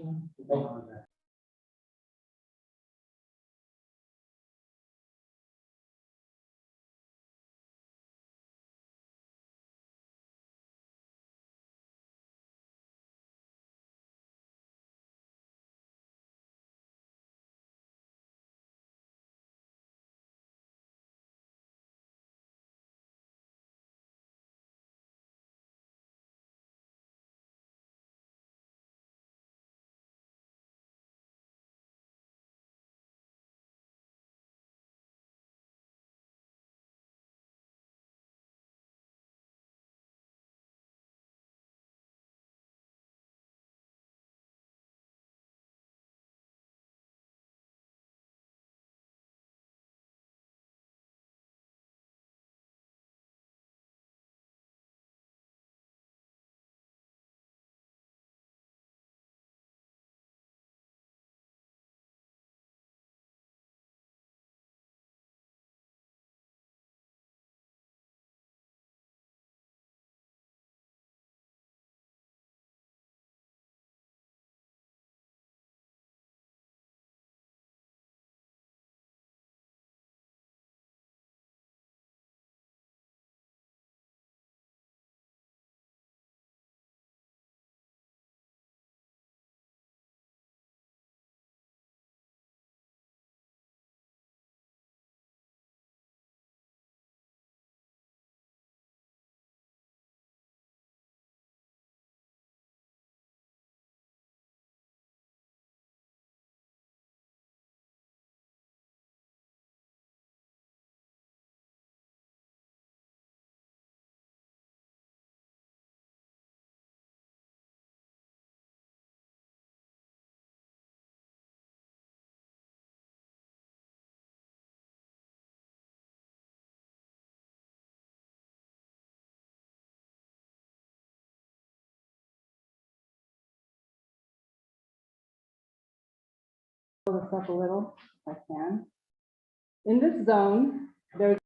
This up a little if I can. In this zone, there's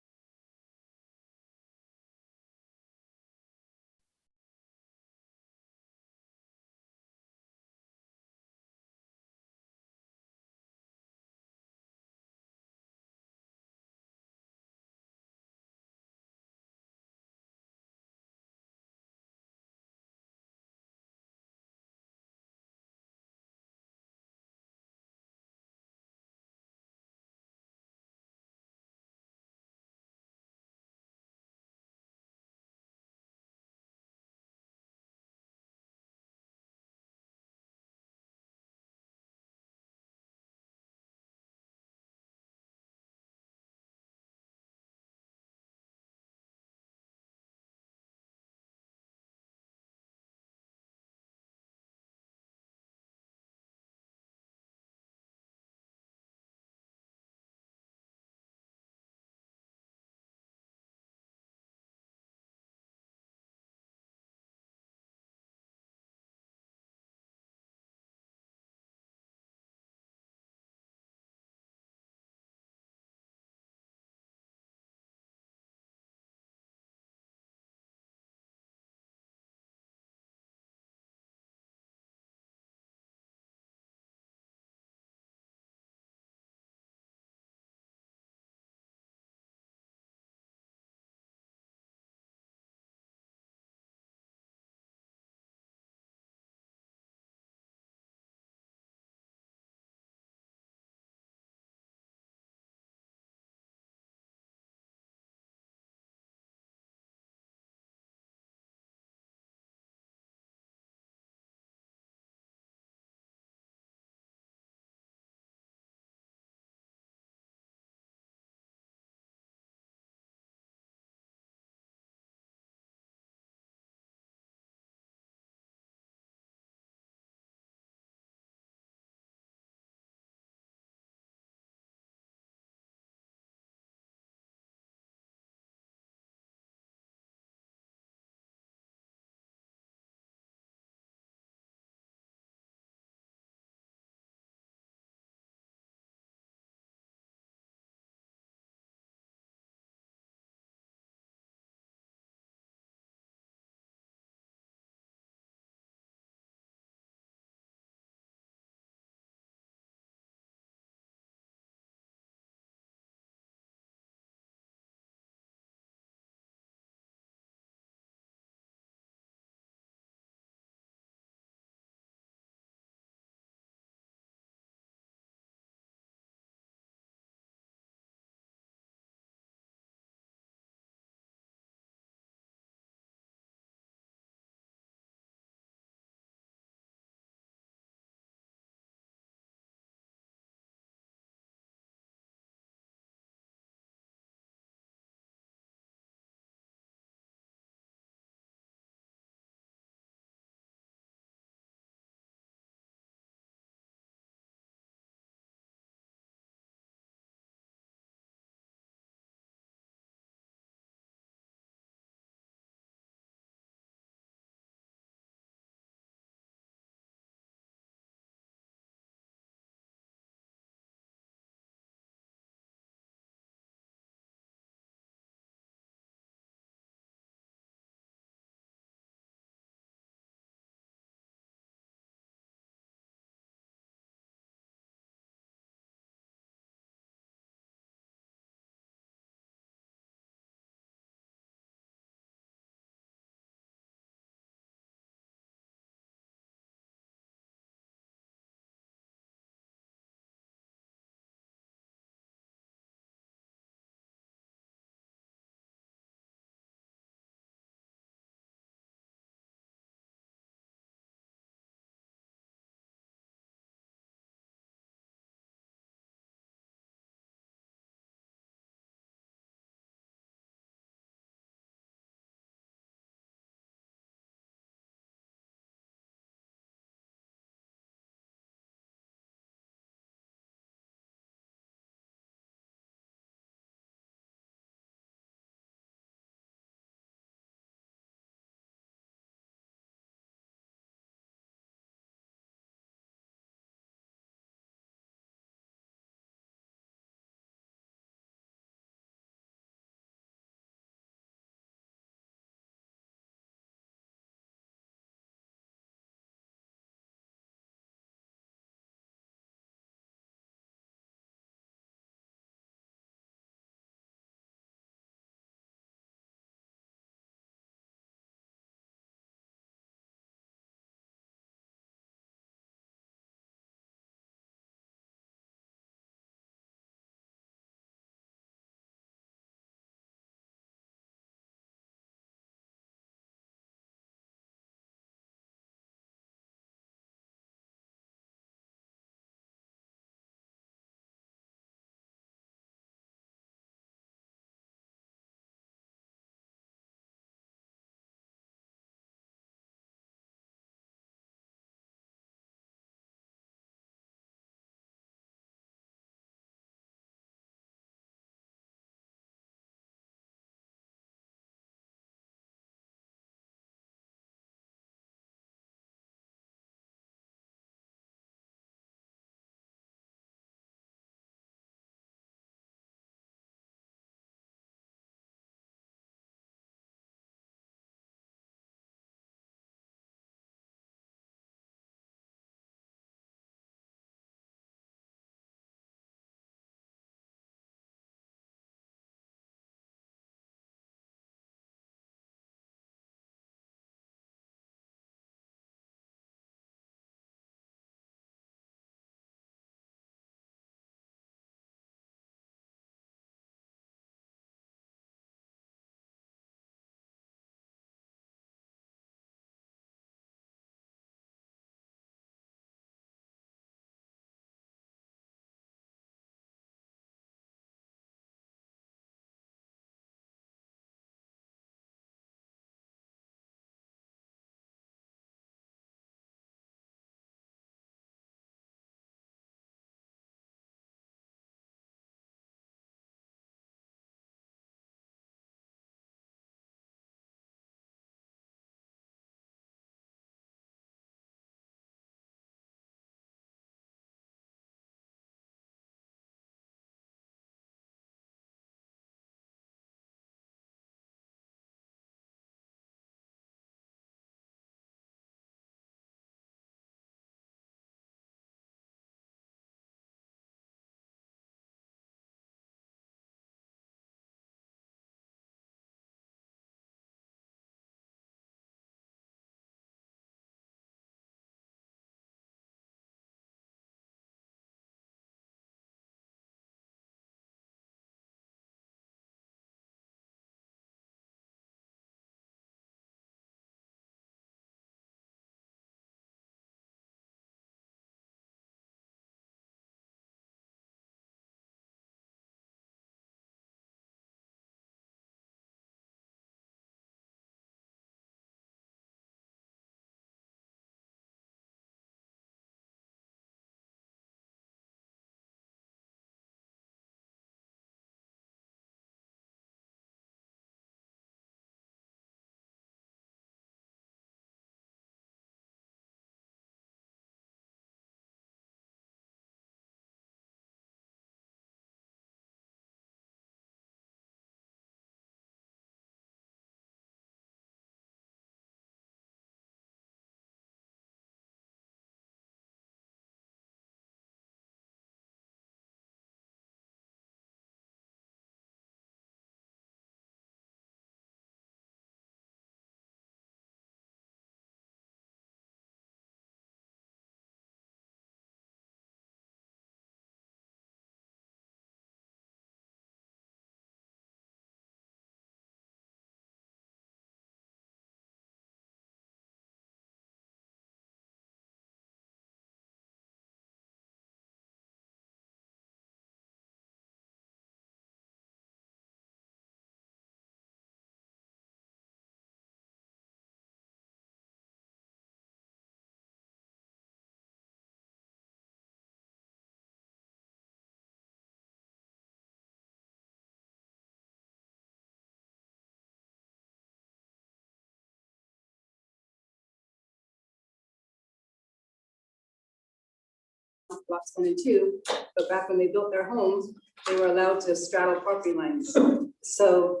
lots 1 and 2, but back when they built their homes, they were allowed to straddle property lines. So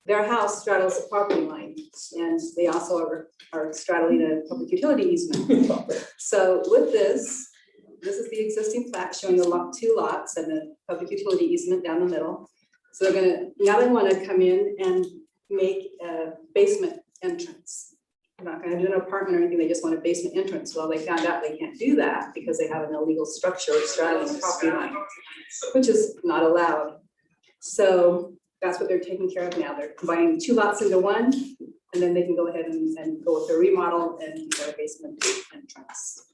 their house straddles the property line, and they also are straddling a public utility easement. So with this is the existing plat showing the 2 lots and the public utility easement down the middle. So now they want to come in and make a basement entrance. They're not going to do an apartment or anything, they just want a basement entrance. Well, they found out they can't do that because they have an illegal structure straddling the property line, which is not allowed. So that's what they're taking care of now. They're combining 2 lots into 1, and then they can go ahead and go with the remodel and do their basement entrance.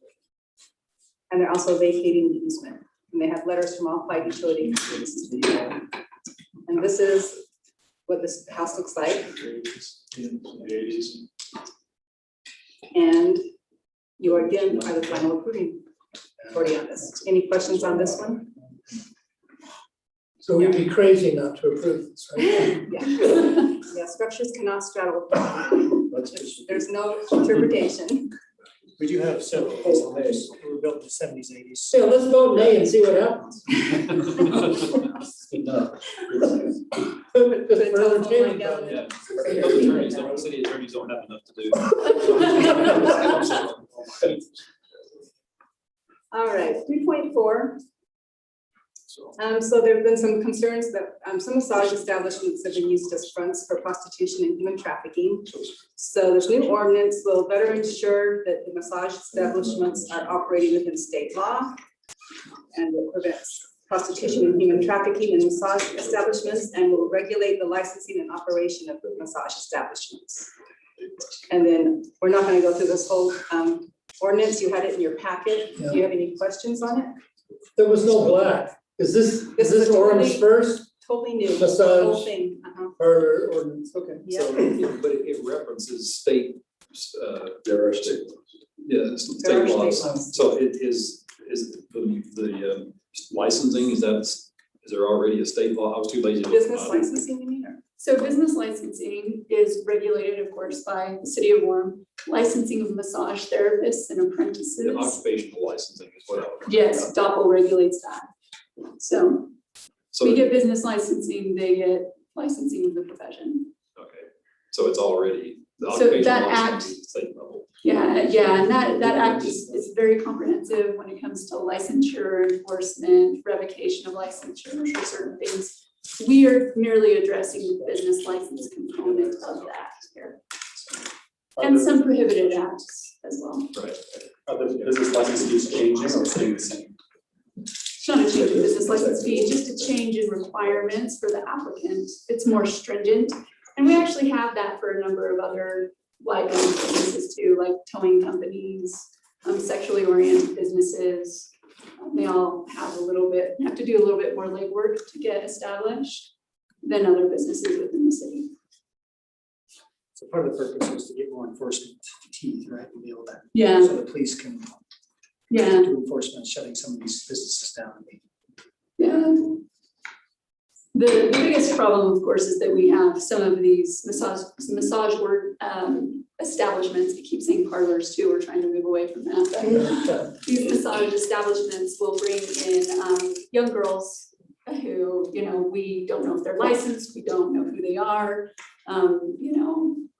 And they're also vacating the easement. And they have letters from all 5 utilities. And this is what this house looks like. And you again are the final approving authority on this. Any questions on this one? So we'd be crazy not to approve this, right? Yeah. Yeah, structures cannot straddle. There's no interpretation. We do have several of these on this. They were built in the 70s, 80s. So let's vote nay and see what happens. Just for entertainment value. Yeah. City attorneys don't have enough to do. All right, 3.4. So there have been some concerns that some massage establishments have been used as fronts for prostitution and human trafficking. So this new ordinance will better ensure that the massage establishments are operating within state law, and it prevents prostitution and human trafficking in massage establishments, and will regulate the licensing and operation of the massage establishments. And then we're not going to go through this whole ordinance. You had it in your packet. Yeah. Do you have any questions on it? There was no black. Is this ordinance first? Totally new. Massage. The whole thing. Or ordinance, okay. Yeah. So, but it references state, There are state laws. yeah, There are state state laws. laws. So it is the licensing, is there already a state law? I was too lazy to look. Business licensing, you mean? Or- So business licensing is regulated, of course, by the city of Warren. Licensing of massage therapists and The apprentices. occupational licensing is what I would. Yes, DOPL regulates that. So So, we get business licensing, they get licensing of the profession. okay, so it's already, the So occupational that licensing act- is state level. Yeah, and that act is very comprehensive when it comes to licensure, enforcement, revocation of licensure for certain things. We are merely addressing the business license component of that here. And some prohibited acts as well. Right. Are the business licenses changing or staying the same? It's not a change in business license fee, just a change in requirements for the applicant. It's more stringent. And we actually have that for a number of other liability businesses too, like towing companies, sexually oriented businesses. They all have to do a little bit more legwork to get established than other businesses within the city. So part of the purpose was to get more enforcement teeth, right? To be able to, Yeah, so the police can yeah, do enforcement, shutting some of these businesses down. yeah. The biggest problem, of course, is that we have some of these massage work establishments. I keep saying parlors too. We're trying to move away from that. But these massage establishments will bring in young girls who, we don't know if they're licensed, we don't know who they are.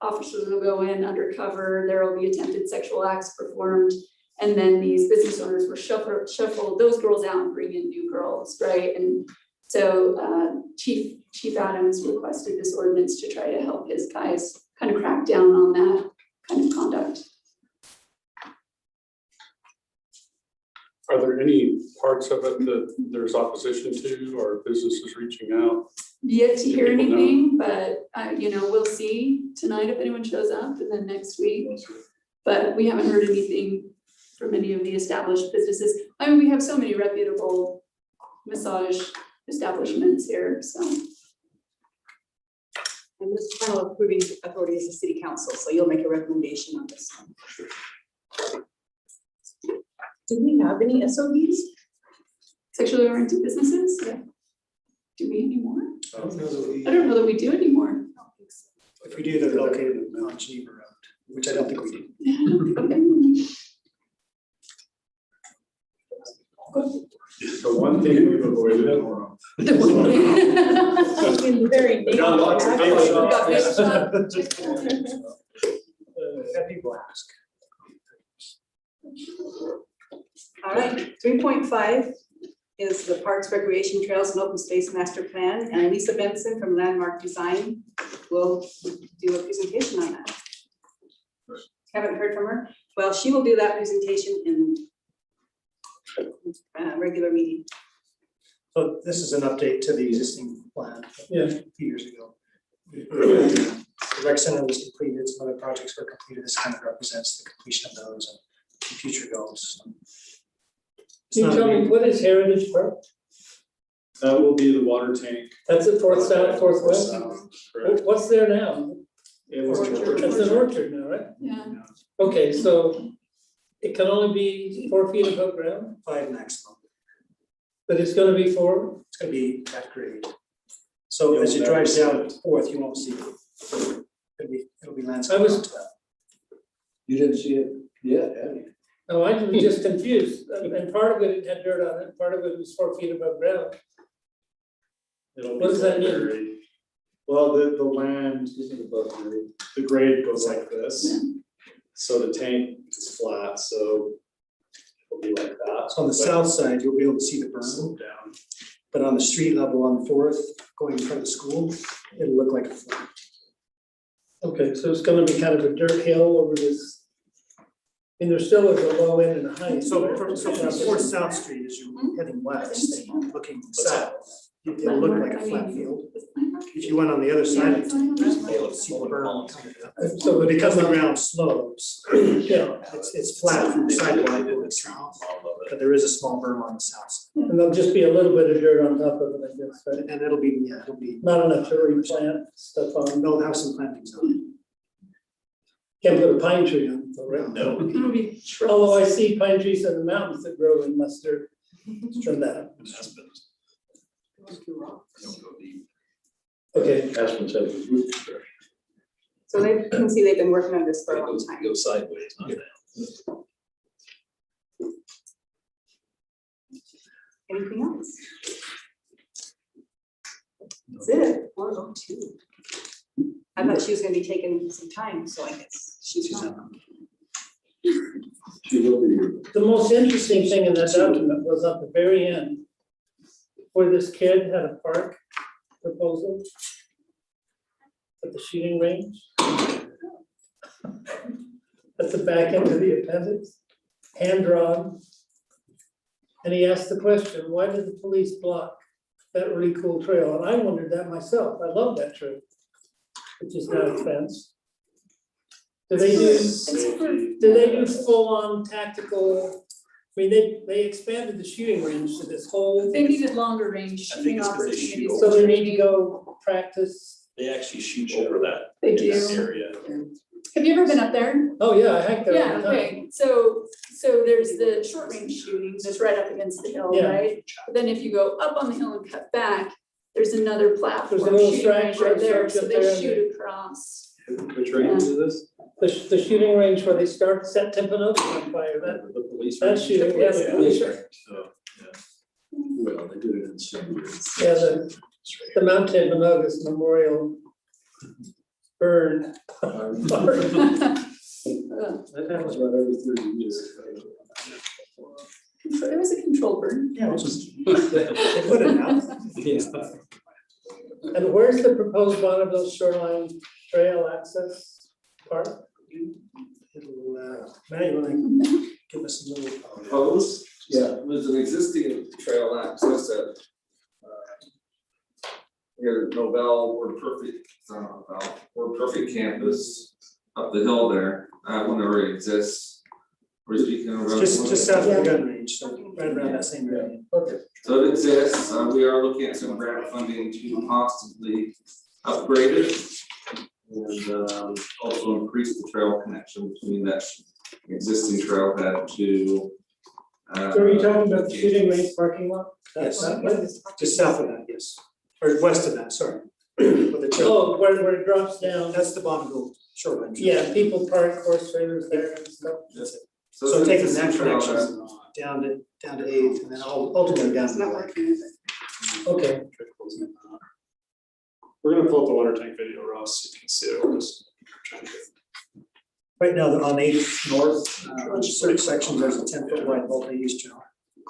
Officers will go in undercover, there will be attempted sexual acts performed. And then these business owners will shuffle those girls out and bring in new girls, right? And so Chief Adams requested this ordinance to try to help his guys kind of crack down on that kind of conduct. Are there any parts of it that there's opposition to or businesses reaching out? Yet to hear People know. anything, but we'll see tonight if anyone shows up and then next week. But we haven't heard anything from any of the established businesses. I mean, we have so many reputable massage establishments here, so. And this final approving authority is the city council, so you'll make a recommendation on this one. Do we have any SOBs? Sexually oriented businesses? Yeah. Do we anymore? I don't know that we, I don't know that we do anymore. if we do, they're located on Geneva Road, which I don't think we do. Okay. The one thing we've avoided. In the very name. Got lots of vape shops. Got vape shop. Have people ask. All right, 3.5 is the Parks, Recreation Trails and Open Space Master Plan, and Lisa Benson from Landmark Design will do a presentation on that. Haven't heard from her? Well, she will do that presentation in regular meeting. So this is an update to the existing plan. Yeah. A few years ago. The rec center was completed, some other projects were completed. This kind of represents the completion of those and future goals. It's Can you not tell me, big. what is Heritage Park? That will be the water tank. That's at North South, Northwest? Correct. What's there now? It was Orchard. It's an orchard now, right? Yeah. Okay, so it can only be 4 feet above ground, 5 maximum. but it's gonna be 4? It's gonna be that grade. So as you drive down Fourth, you won't see it. It'll be landscape. I was- onto that. You didn't see it yet, have you? No, I was just confused, and part of it had dirt on it, part of it was 4 feet above ground. It'll be What does that mean? very- Well, the land, Isn't above grade. the grade goes like this. So the tank is flat, so it'll be like that. So on the south side, you'll be able to see the berm, Slope down. but on the street level on Fourth, going in front of the school, it'll look like a flat. Okay, so it's gonna be kind of a dirt hill over this. And there still is a low end and a high. end, So right? from Fourth South Street, as you're heading west, looking south, it'll look like a flat field. If you went on the other side, you'd be able to see the berm coming up. So But it because becomes, the ground slopes, yeah, it's flat from sidewalk to the south, but there is a small berm on the south side. and there'll just be a little bit of dirt on top of it, I guess, right? And it'll be, Not enough to replant stuff on. they'll have some plantings on it. Can't put a pine tree on it, though, right? No. It'll be Although I shrubs. see pine trees in the mountains that grow in mustard, trim that up. Aspens. Those two rocks. They don't go deep. Okay, Aspen said it was root construction. So they you can see they've been working on this for It a long goes, time. it goes sideways, not down. Anything else? That's it, 4:02. I thought she was gonna be taking some time, so I guess she's not. She will be here. the most interesting thing in that document was at the very end, where this kid had a park proposal at the shooting range. At the back end of the appendix, hand drawn. And he asked the question, why did the police block that really cool trail? And I wondered that myself. I love that trail, which is now a fence. Do they do full-on tactical? I mean, they expanded the shooting range to this whole, They needed longer range I think shooting it's 'cause they shoot opportunities. so they need to go practice. They actually shoot over that. They in do. that area. Have you ever been up there? Oh, yeah, I hiked there Yeah, all the time. okay, so there's the short range shooting that's right up against the hill, Yeah. right? But then if you go up on the hill and cut back, there's another platform little shooting range strike right there, structure so up they there. shoot across. Which range is this? The shooting range where they start set Timpanogos on fire, The police. that's range? shooting, yeah, the Yeah. police range. So, yeah. Well, they did it in some years. Yeah, the Mount Timpanogos Memorial burn. That happens about every 30 years. There was a control burn. Yeah, it's just, they put it out. And where's the proposed Bonneville Shoreline Trail Access Park? It'll, Matt, you wanna give us a little? Proposed, there's an existing trail access at near Novell, Word Perfect, it's not Novell, Word Perfect campus up the hill there, that one already exists. We're speaking of. Just south of the gun range, so right around that same area. Okay. So it exists, we are looking at some grant funding to possibly upgrade it. And also increase the trail connection between that existing trailhead to. So are you talking about the shooting range parking lot? Yes. That way? Just south of that, yes, or west of that, sorry. With the trail. Oh, where it drops down, That's the Bonneville shoreline. yeah, people park horse trailers there and stuff. That's it. it's So an taking that existing trailhead. connection down to down to Eighth, and then ultimately down It's to not the lake. working, is it? Okay, We're gonna pull up the water tank video, Ross, so you can see it. We're just trying to- Right now, they're on Eighth North, on certain sections, there's a 10-foot wide multi-use channel.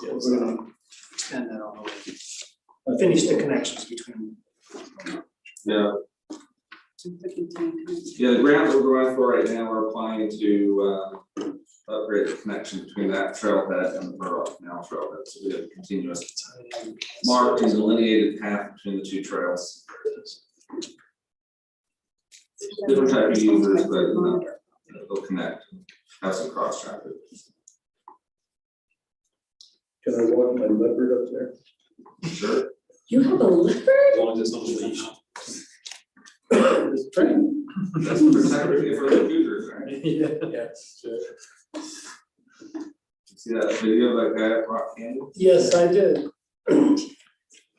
We're gonna extend that all the way. Finish the connections between. Yeah, I'm thinking 10 times. yeah, the grant we're going for right now, we're applying to upgrade the connection between that trailhead and the Burrock Canal trailhead, so we have a continuous marked and delineated path between the two trails. Different type of users, but they'll connect, have some cross traffic. Can I walk my leopard up there? Sure. You have a leopard? As long as it's on the leash. it's pretty. That's protected for the users, right? Yes. See that video of that guy at Rock Canyon? Yes, I did.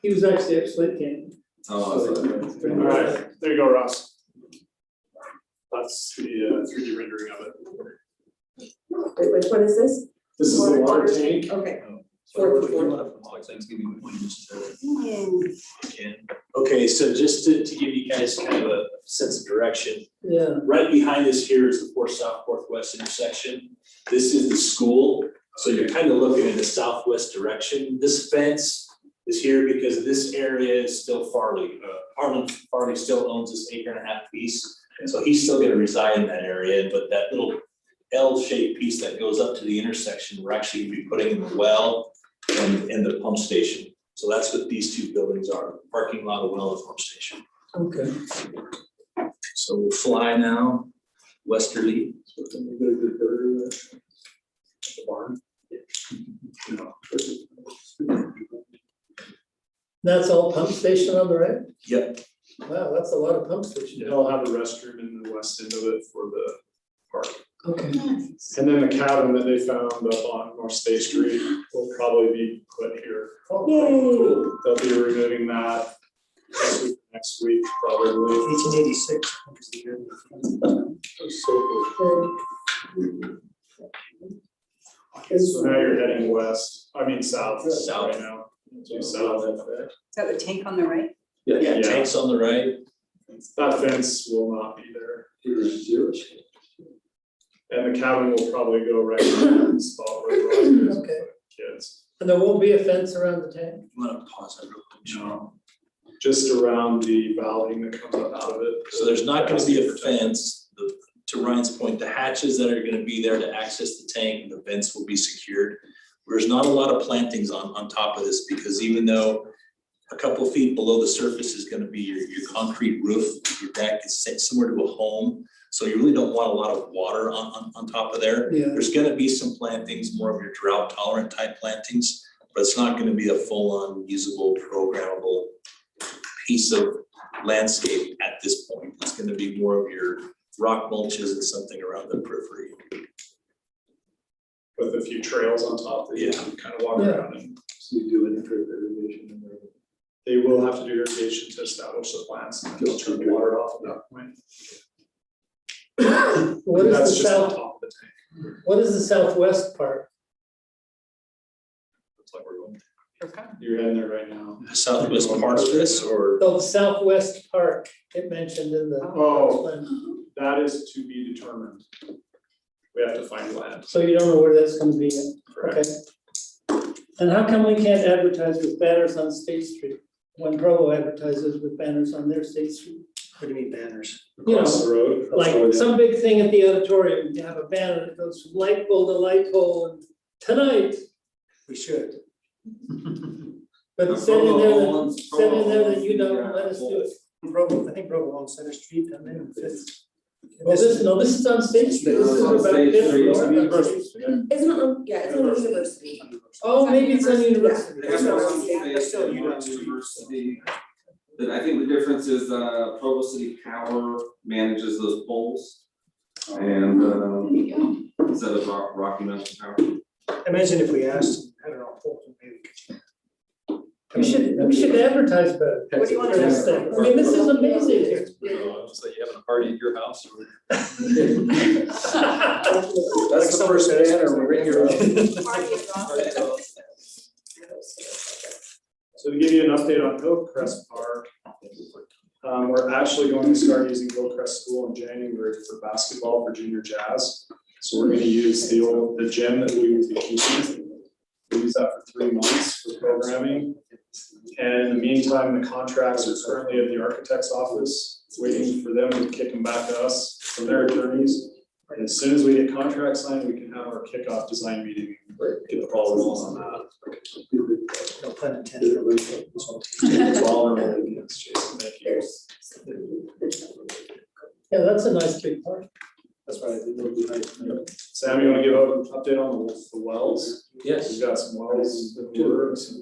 He was actually at Slate Canyon. Oh, that's All right, there you go, Ross. That's the 3D rendering of it. Wait, which one is this? This is the water tank. Okay. Okay, so just to give you guys kind of a sense of direction, Yeah. right behind us here is the 4 South Northwest intersection. This is the school, so you're kind of looking in the southwest direction. This fence is here because this area is still Farley. Farley still owns this 1.5 acre piece, so he's still gonna reside in that area, but that little L-shaped piece that goes up to the intersection, we're actually gonna be putting in the well and the pump station. So that's what these two buildings are, parking lot, a well, and pump station. Okay. So we'll fly now, westerly. So can we get a good burger there? The barn. That's all pump station on the right? Yep. Wow, that's a lot of pump station. They'll have a restroom in the west end of it for the park. Okay. And then the cabin that they found up on North State Street will probably be put here. Yay. They'll be removing that this week, next week, probably. 1886, I think is the year. That's so cool. So now you're heading west, I mean south right now. Due south. Is that the tank on the right? Yeah, tanks on the right. That fence will not be there. And the cabin will probably go right in the spot where the Rogers put Okay. kids. And there won't be a fence around the tank? I'm gonna pause that real quick. No. Just around the valley that comes up out of it. So there's not gonna be a fence. To Ryan's point, the hatches that are gonna be there to access the tank, the vents will be secured. There's not a lot of plantings on top of this, because even though a couple feet below the surface is gonna be your concrete roof, your deck is similar to a home. So you really don't want a lot of water on top of there. Yeah. There's gonna be some plantings, more of your drought tolerant type plantings, but it's not gonna be a full-on usable, programmable piece of landscape at this point. It's gonna be more of your rock mulches and something around the periphery. With a few trails on top that you can kind of walk around in. So you do any drip irrigation in there? They will have to do irrigation to establish the plants and then they'll turn the water off at that point. What is That's the just on south, top of the tank. what is the southwest part? Looks like we're going. You're heading there right now. The southwest part of this, or? Oh, the southwest park, it mentioned in the. Oh. plan. That is to be determined. We have to find land. So you don't know where that's gonna be yet? Correct. Okay. And how come we can't advertise with banners on State Street when Provo advertises with banners on their State Street? What do you mean banners? You know, Across the road. like some big thing at the auditorium, you have a banner that goes from light pole to light pole, and tonight, We should. but it said in there that you don't let us do it. Provo, I think Provo on Center Street and then Fifth. Well, this is on State Street, this is No, about it's on State Fifth Street. North on State Street. Isn't it on, yeah, it's on the university. Oh, maybe it's on University. They have their own space, they use university. But I think the difference is Provo City Power manages those poles. And instead of Rocky Mountain Power. Imagine if we asked, I don't know, maybe. We should advertise better. What do you want for to this do? thing. I mean, this is amazing. So you having a party at your house or? That's the first banner, we're in here. Party is awesome. So to give you an update on Hillcrest Park, we're actually going to start using Hillcrest School in January for basketball for junior jazz. So we're gonna use the gym that we would be keeping. We'll use that for 3 months for programming. And in the meantime, the contracts are currently at the architect's office, waiting for them to kick them back to us from their attorneys. And as soon as we get contracts signed, we can have our kickoff design meeting, get the ball rolling on that. No pun intended. Thank you. Yeah, that's a nice big park. That's right. It'll be nice. Sam, you wanna give an update on the wells? Yes. We've got some wells in the works.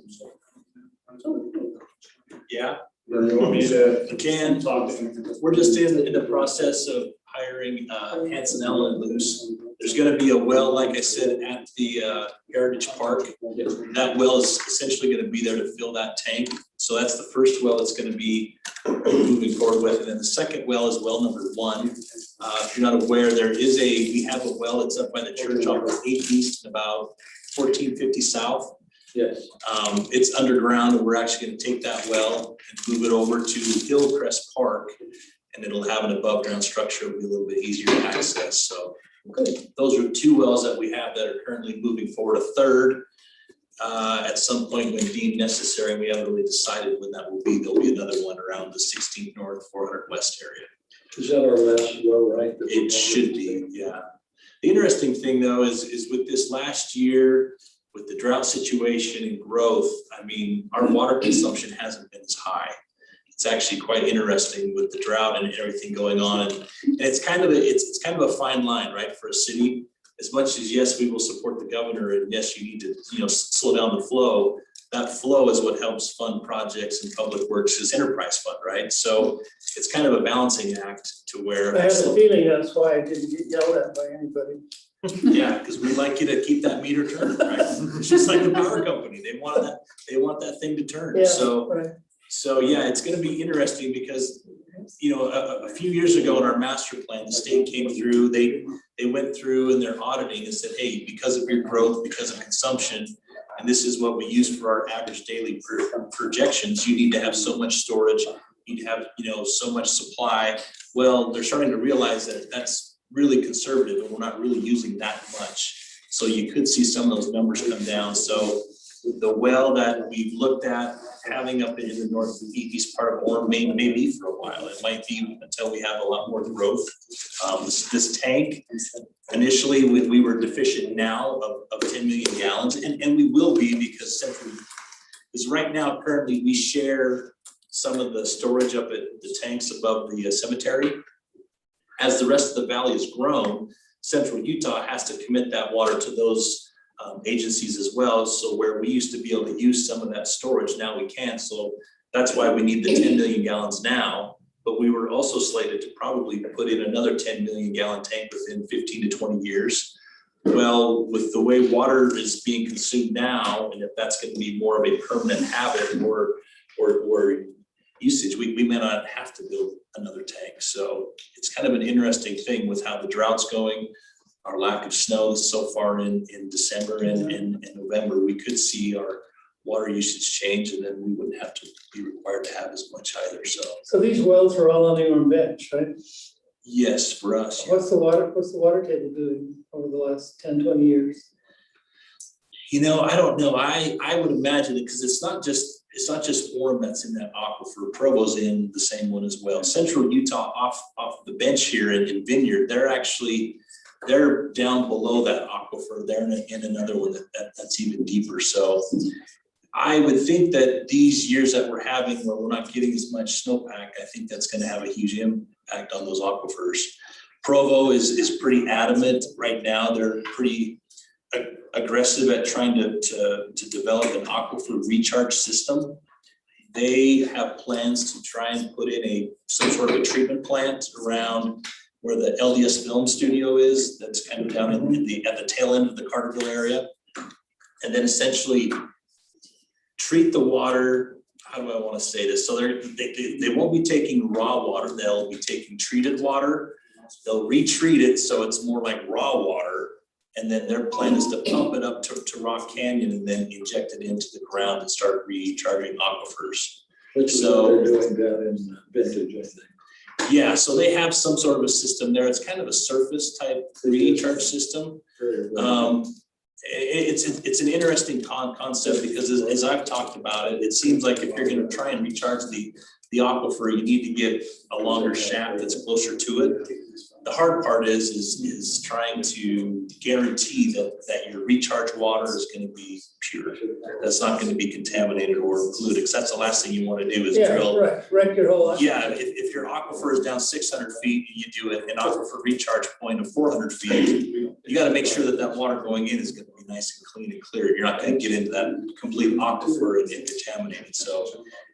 Yeah, Or you want me to? you can. Talk to him? We're just in the process of hiring Hanson Allen and Luce. There's gonna be a well, like I said, at the Heritage Park. That well is essentially gonna be there to fill that tank. So that's the first well that's gonna be moving forward with. And then the second well is well number 1. If you're not aware, we have a well that's up by the church on 8 East and about 1450 South. Yes. It's underground, and we're actually gonna take that well and move it over to Hillcrest Park. And it'll have an above ground structure, it'll be a little bit easier to access, so. Those are 2 wells that we have that are currently moving forward. A third, at some point when deemed necessary, we haven't really decided when that will be. There'll be another one around the 16th North, 400 West area. Is that our last well, right? It should be, yeah. The interesting thing though is with this last year, with the drought situation and growth, I mean, our water consumption hasn't been as high. It's actually quite interesting with the drought and everything going on. And it's kind of a fine line, right, for a city. As much as, yes, we will support the governor, and yes, you need to, slow down the flow. That flow is what helps fund projects and public works as enterprise fund, right? So it's kind of a balancing act to where. I have a feeling that's why I didn't get yelled at by anybody. Yeah, because we'd like you to keep that meter turning, right? It's just like the power company. They want that thing to turn. Yeah, So. right. So, yeah, it's gonna be interesting because, a few years ago in our master plan, the state came through, they went through and they're auditing and said, hey, because of your growth, because of consumption, and this is what we use for our average daily projections, you need to have so much storage, you need to have, so much supply. Well, they're starting to realize that that's really conservative and we're not really using that much. So you could see some of those numbers come down. So the well that we've looked at having up in the northeast part of Orem may be for a while. It might be until we have a lot more growth. This tank, initially, we were deficient now of 10 million gallons, and we will be because right now, currently, we share some of the storage up at the tanks above the cemetery. As the rest of the valley has grown, Central Utah has to commit that water to those agencies as well. So where we used to be able to use some of that storage, now we can. So that's why we need the 10 million gallons now. But we were also slated to probably put in another 10 million gallon tank within 15 to 20 years. Well, with the way water is being consumed now, and if that's going to be more of a permanent habit or usage, we may not have to build another tank. So it's kind of an interesting thing with how the drought's going. Our lack of snow so far in December and November, we could see our water usage change, and then we wouldn't have to be required to have as much either. So these wells are all on the Orem bench, right? Yes, for us. Yeah. What's the water table doing over the last 10, 20 years? I don't know. I would imagine it because it's not just Orem that's in that aquifer. Provo's in the same one as well. Central Utah off the bench here in Vineyard, they're down below that aquifer. They're in another one that's even deeper. So I would think that these years that we're having where we're not getting as much snowpack, I think that's going to have a huge impact on those aquifers. Provo is pretty adamant right now. They're pretty aggressive at trying to develop an aquifer recharge system. They have plans to try and put in some sort of a treatment plant around where the LDS film studio is, that's kind of down at the tail end of the Carterville area. And then essentially treat the water, how do I want to say this? So they won't be taking raw water, they'll be taking treated water. They'll retreat it so it's more like raw water. And then their plan is to pump it up to Rock Canyon and then inject it into the ground and start recharging aquifers. Which is So- what they're doing down in Vintage, I think. Yeah, so they have some sort of a system there. It's kind of a surface type recharge system. Very well. It's an interesting concept because as I've talked about it, it seems like if you're gonna try and recharge the aquifer, you need to get a longer shaft that's closer to it. The hard part is trying to guarantee that your recharge water is gonna be pure. That's not gonna be contaminated or polluted, because that's the last thing you wanna do is Yeah, drill. right, wreck your whole life. Yeah, if your aquifer is down 600 feet and you do an aquifer recharge point of 400 feet, you gotta make sure that that water going in is gonna be nice and clean and clear. You're not gonna get into that complete aquifer and contaminate it. So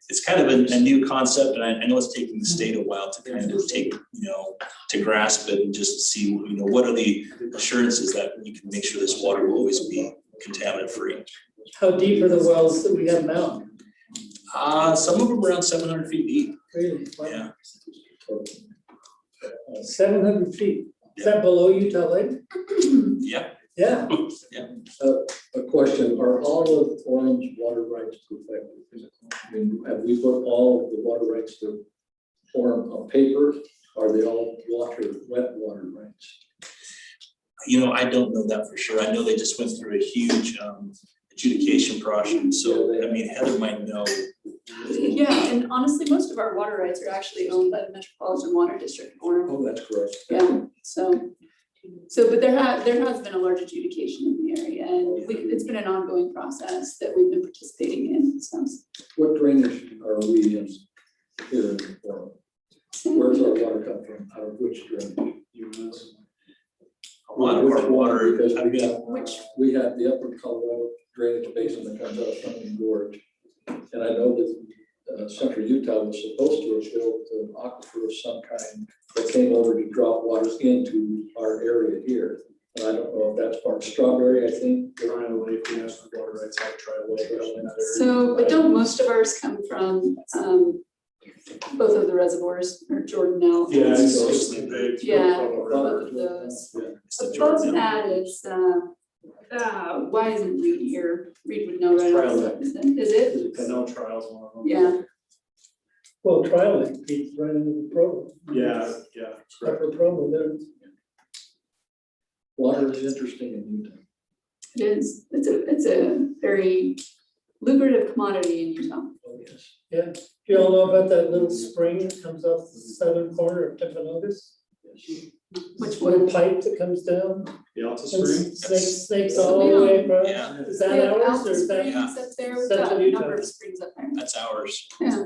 it's kind of a new concept, and I know it's taking the state a while to kind of take, to grasp it and just see, what are the assurances that you can make sure this water will always be contaminant free. How deep are the wells that we have now? Some of them around 700 feet deep. Really? Yeah. 700 feet. Is that below Utah Lake? Yeah. Yeah. A question, are all of Orland's water rights perfected? I mean, have we put all of the water rights to form on paper? Are they all wet water rights? I don't know that for sure. I know they just went through a huge adjudication process, so, I mean, Heather might know. Yeah, and honestly, most of our water rights are actually owned by the Metropolitan Water District of Orem. Oh, that's correct. Yeah, but there has been a large adjudication in the area, and it's been an ongoing process that we've been participating in, so. What drainage are we in here in Orland? Where's our water come from? Out of which drainage? A lot of our water, Because I mean, we have the upper Colorado drainage basin that comes out of Sunken Gorge. And I know that central Utah was supposed to have built an aquifer of some kind that came over to drop water into our area here. And I don't know if that's part of Strawberry, I think. Trial Lake, we have some water rights out of Trial Lake. in that area. So, but don't most of ours come from, both of the reservoirs, or Jordanelle? Yeah, it's mostly big. Yeah, both of those. it's the Above Jordan. that is, why isn't Reed here? Reed would know right Trial off. Is it? I know Trial's one of them. Yeah, Well, Trial Lake feeds right into the Provo. Yeah, it's correct. Upper Provo there. Water is interesting in Utah. it is. It's a very lucrative commodity in Utah. Oh, yes. Yeah. Do you all know about that little spring that comes off the southern corner of Timpanogos? Which Little one? pipe that comes down The Alta and Spring. snakes all the way across. Yeah. Is We that have ours Alta or is that? Springs up there, we've Central got a Utah. number of springs up there. That's ours. Yeah,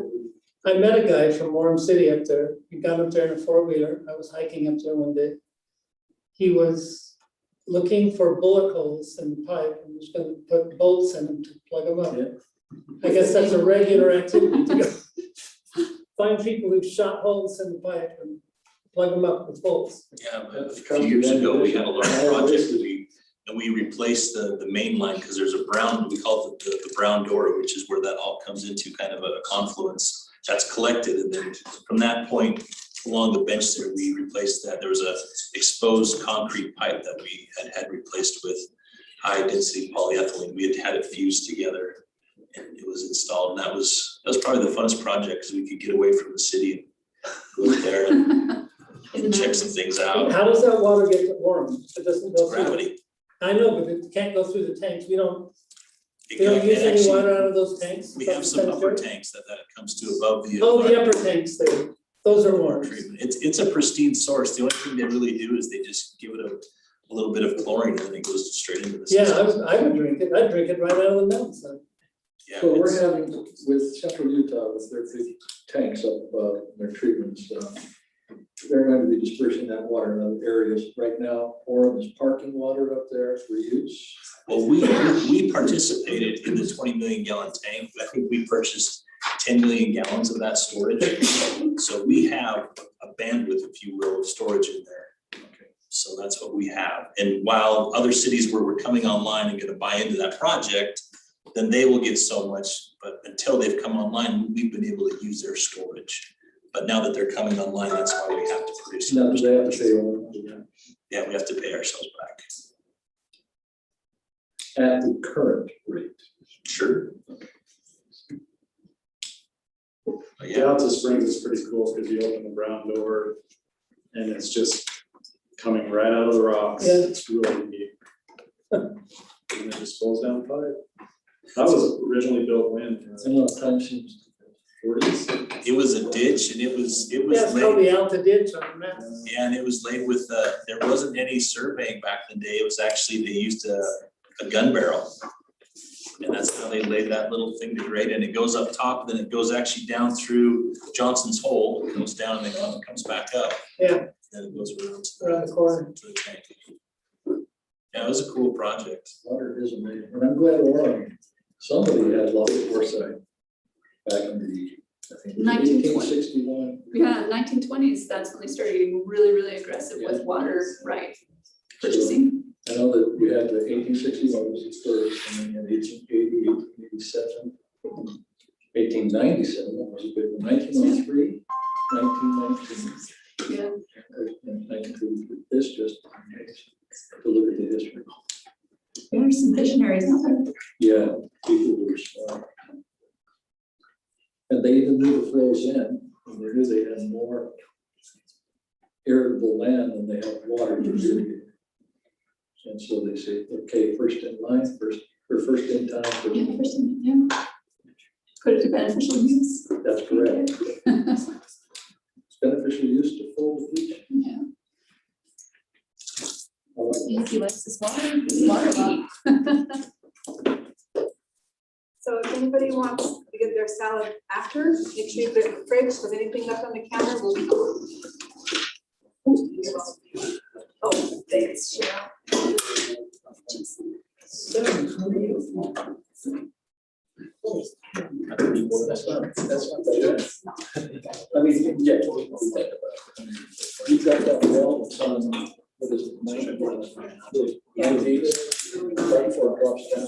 I met a guy from Orem City up there. He got up there in a four-wheeler. I was hiking up there one day. He was looking for bullet holes in the pipe and was gonna put bolts in them to plug them up. Yeah. I guess that's a regular activity to go find people who've shot holes in the pipe and plug them up with bolts. Yeah, a few years ago, we had a large project and we replaced the main line because there's a brown, we call it the brown door, which is where that all comes into kind of a confluence that's collected. And then from that point along the bench there, we replaced that. There was a exposed concrete pipe that we had replaced with high density polyethylene. We had it fused together and it was installed. And that was probably the funnest project because we could get away from the city and go up there and check some things out. How does that water get to Orem? It doesn't go through. Gravity. I know, but it can't go through the tanks. We don't It use any actually- water out of those tanks? We have some upper tanks that comes to above the. Oh, the upper tanks there. Those are orange. treatment. It's a pristine source. The only thing they really do is they just give it a little bit of chlorine and then it goes straight into the Yeah, system. I would drink it. I'd drink it right out of the mountainside. Yeah, So we're it's- having, with central Utah, with their big tanks up above, their treatments, they're going to be dispersing that water in other areas. Right now, Orem is parking water up there for use. Well, we participated in the 20 million gallon tank. I think we purchased 10 million gallons of that storage. So we have a bandwidth, if you will, of storage in there. So that's what we have. And while other cities were coming online and gonna buy into that project, then they will get so much, but until they've come online, we've been able to use their storage. But now that they're coming online, that's why we have to produce. Now, do they have to pay Orem? Yeah, we have to pay ourselves back. at the current rate. Sure. The Alta Springs is pretty cool because you open the brown door and it's just coming right out of the rocks. Yeah. It's really neat. And it just pulls down pipe. That was originally built when? I know time seems 40s. It was a ditch and it was Yeah, it's called laid, the Alta Ditch on the map. yeah, and it was laid with, there wasn't any surveying back in the day. It was actually, they used a gun barrel. And that's how they laid that little thing to grade, and it goes up top, then it goes actually down through Johnson's hole, it goes down and then comes back up. Yeah. Then it goes around Around the corner. to the tank. Yeah, it was a cool project. Water is amazing, and I'm glad Warren, somebody had a lot of foresight back in the, I think, 1920. 1861. Yeah, 1920s, that's when they started getting really, really aggressive with water right purchasing. I know that we had the 1861 was the first, and then you had 1880, 1887, 1897 was a big one, 1903, 1919. Yeah. And 1933. It's just amazing to look at the history. There's some visionaries out there. Yeah, people were smart. And they even knew the flows in, and they knew they had more irrigable land than they had water to irrigate. And so they say, okay, first in line, first in time. first Yeah, in- first thing, yeah. Put it to beneficial use. That's correct. It's beneficial use to fold the beach. Yeah. I like He likes this water lot. So if anybody wants to get their salad after, make sure you put it in the fridge, because anything left on the counter will be gone. Oh, thanks, Cheryl. That's not bad. I mean, yeah, what do you think about it? You've got that well, it's on, what is it, 90, right before it drops down.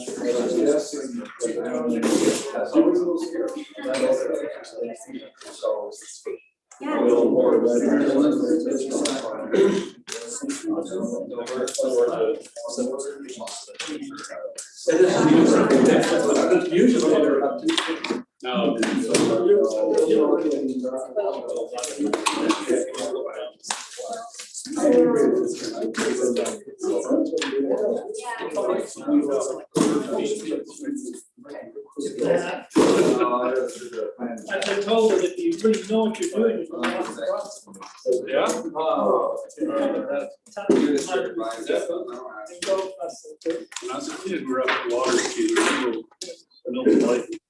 Usually they're about 250. No. Yeah. I've been told that if you really know what you're doing, you can cross the process. Yeah? When I was a kid, we were up at water skiing, middle of lake.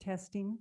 testing.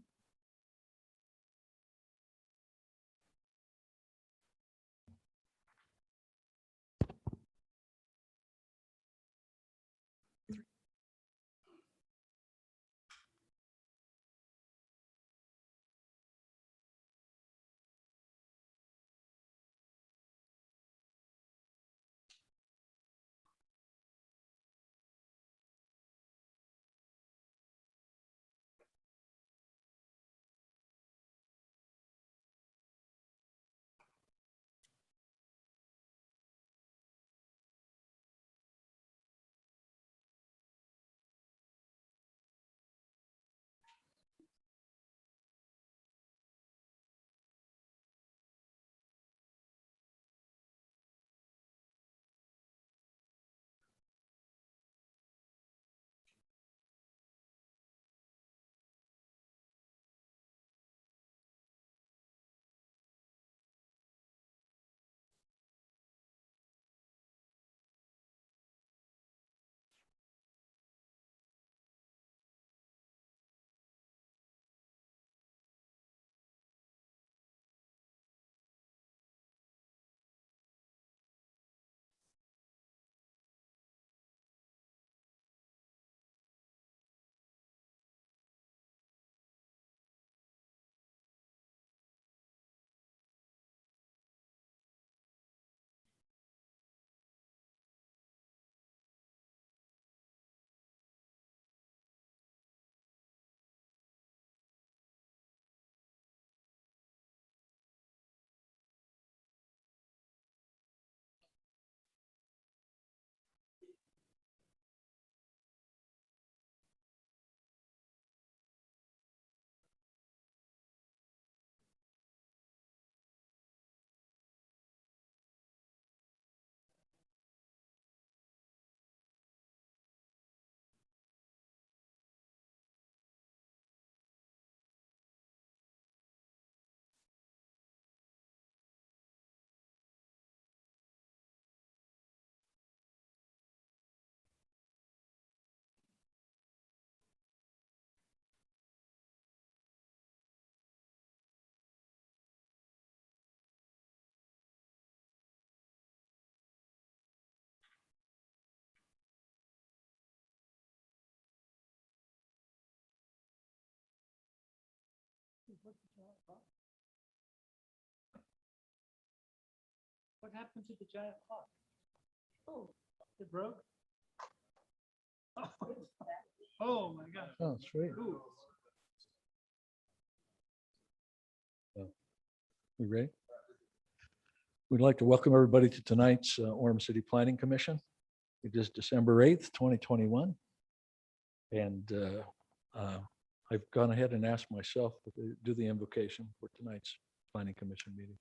What happened to the giant clock? Oh, it broke? Oh, my God. Oh, sweet. Ooh. We ready? We'd like to welcome everybody to tonight's Orem City Planning Commission. It is December 8th, 2021. And I've gone ahead and asked myself to do the invocation for tonight's Planning Commission meeting.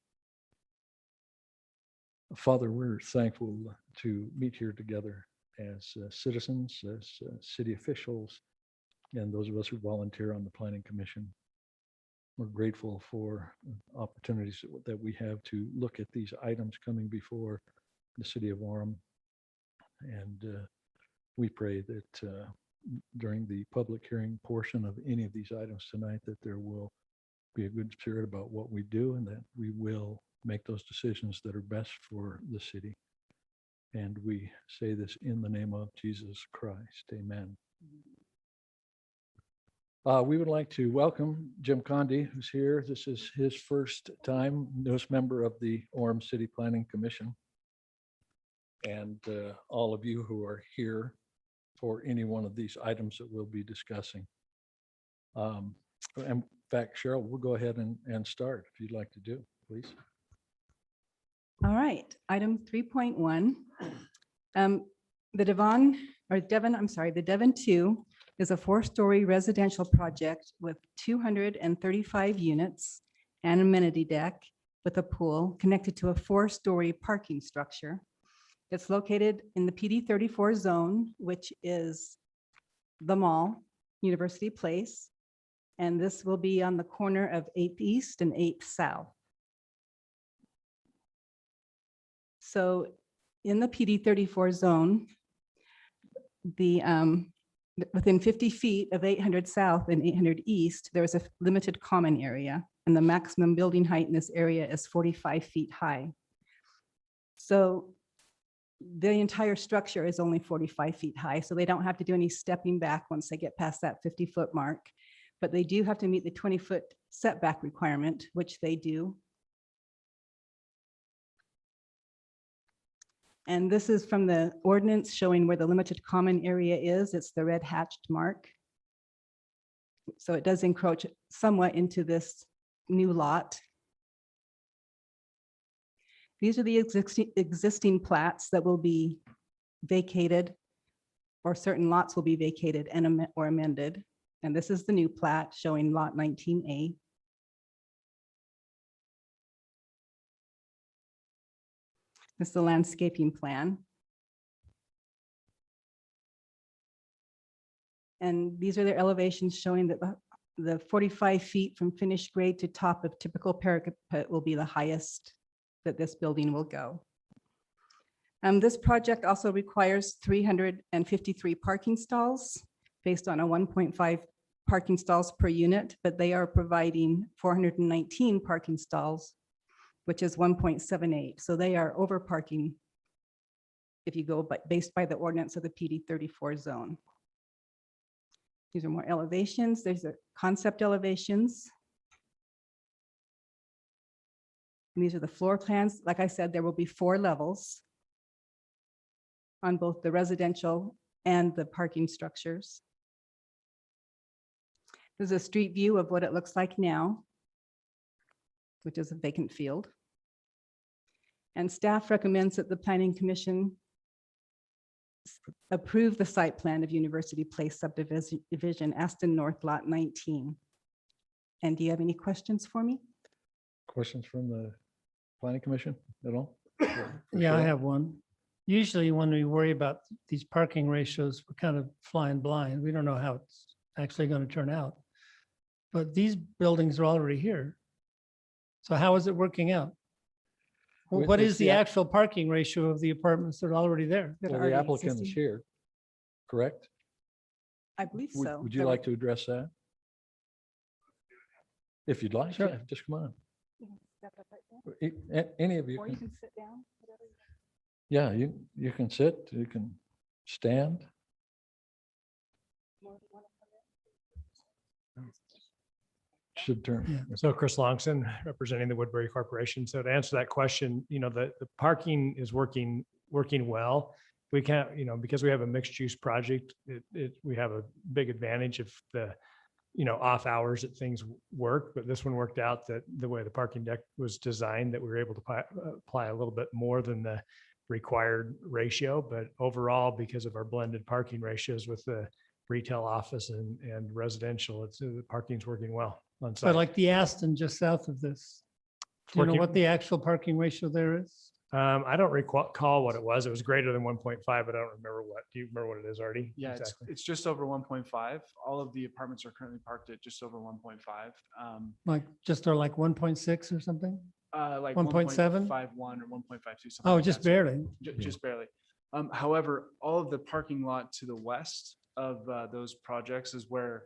Father, we're thankful to meet here together as citizens, as city officials, and those of us who volunteer on the Planning Commission. We're grateful for opportunities that we have to look at these items coming before the city of Orem. And we pray that during the public hearing portion of any of these items tonight, that there will be a good spirit about what we do and that we will make those decisions that are best for the city. And we say this in the name of Jesus Christ. Amen. We would like to welcome Jim Condi, who's here. This is his first time, newest member of the Orem City Planning Commission. And all of you who are here for any one of these items that we'll be discussing. In fact, Cheryl, we'll go ahead and start if you'd like to do, please. All right, item 3.1. The Devon 2 is a 4-story residential project with 235 units and amenity deck with a pool connected to a 4-story parking structure. It's located in the PD 34 zone, which is the mall, University Place, and this will be on the corner of 8th East and 8th South. So in the PD 34 zone, the within 50 feet of 800 South and 800 East, there is a limited common area, and the maximum building height in this area is 45 feet high. So the entire structure is only 45 feet high, so they don't have to do any stepping back once they get past that 50-foot mark. But they do have to meet the 20-foot setback requirement, which they do. And this is from the ordinance showing where the limited common area is. It's the red hatched mark. So it does encroach somewhat into this new lot. These are the existing plats that will be vacated, or certain lots will be vacated and or amended. And this is the new plat showing lot 19A. This is the landscaping plan. And these are their elevations showing that the 45 feet from finished grade to top of typical parapet will be the highest that this building will go. This project also requires 353 parking stalls based on a 1.5 parking stalls per unit, but they are providing 419 parking stalls, which is 1.78. So they are over parking if you go based by the ordinance of the PD 34 zone. These are more elevations. There's a concept elevations. And these are the floor plans. Like I said, there will be 4 levels on both the residential and the parking structures. There's a street view of what it looks like now, which is a vacant field. And staff recommends that the Planning Commission approve the site plan of University Place subdivision, Aston North Lot 19. And do you have any questions for me? Questions from the planning commission at all? Yeah, I have one. Usually when we worry about these parking ratios, we're kind of flying blind. We don't know how it's actually going to turn out. But these buildings are already here. So how is it working out? Well, what is the actual parking ratio of the apartments that are already there? That Well, are the already applicant is existing? here, correct? I believe so. Would you There like were- to address that? If you'd like, Sure. yeah, just come on. You can step up right there, Any of you or you can, can sit down, whatever you want. yeah, you can sit, you can stand. More than one of them. Should turn. So Chris Longson, representing the Woodbury Corporation. So to answer that question, the parking is working well. We can't, because we have a mixed use project, we have a big advantage of the, off hours that things work, but this one worked out that the way the parking deck was designed, that we were able to apply a little bit more than the required ratio. But overall, because of our blended parking ratios with the retail office and residential, the parking's working well on So site. like the Aston just south of this. Do you know Working- what the actual parking ratio there is? I don't recall what it was. It was greater than 1.5, but I don't remember what. Do you remember what it is, Artie? Yeah, Exactly. it's just over 1.5. All of the apartments are currently parked at just over 1.5. Like just or like 1.6 or something? Like 1.7? 1.51 or 1.52. something Oh, like just that. So barely. Just barely. However, all of the parking lot to the west of those projects is where,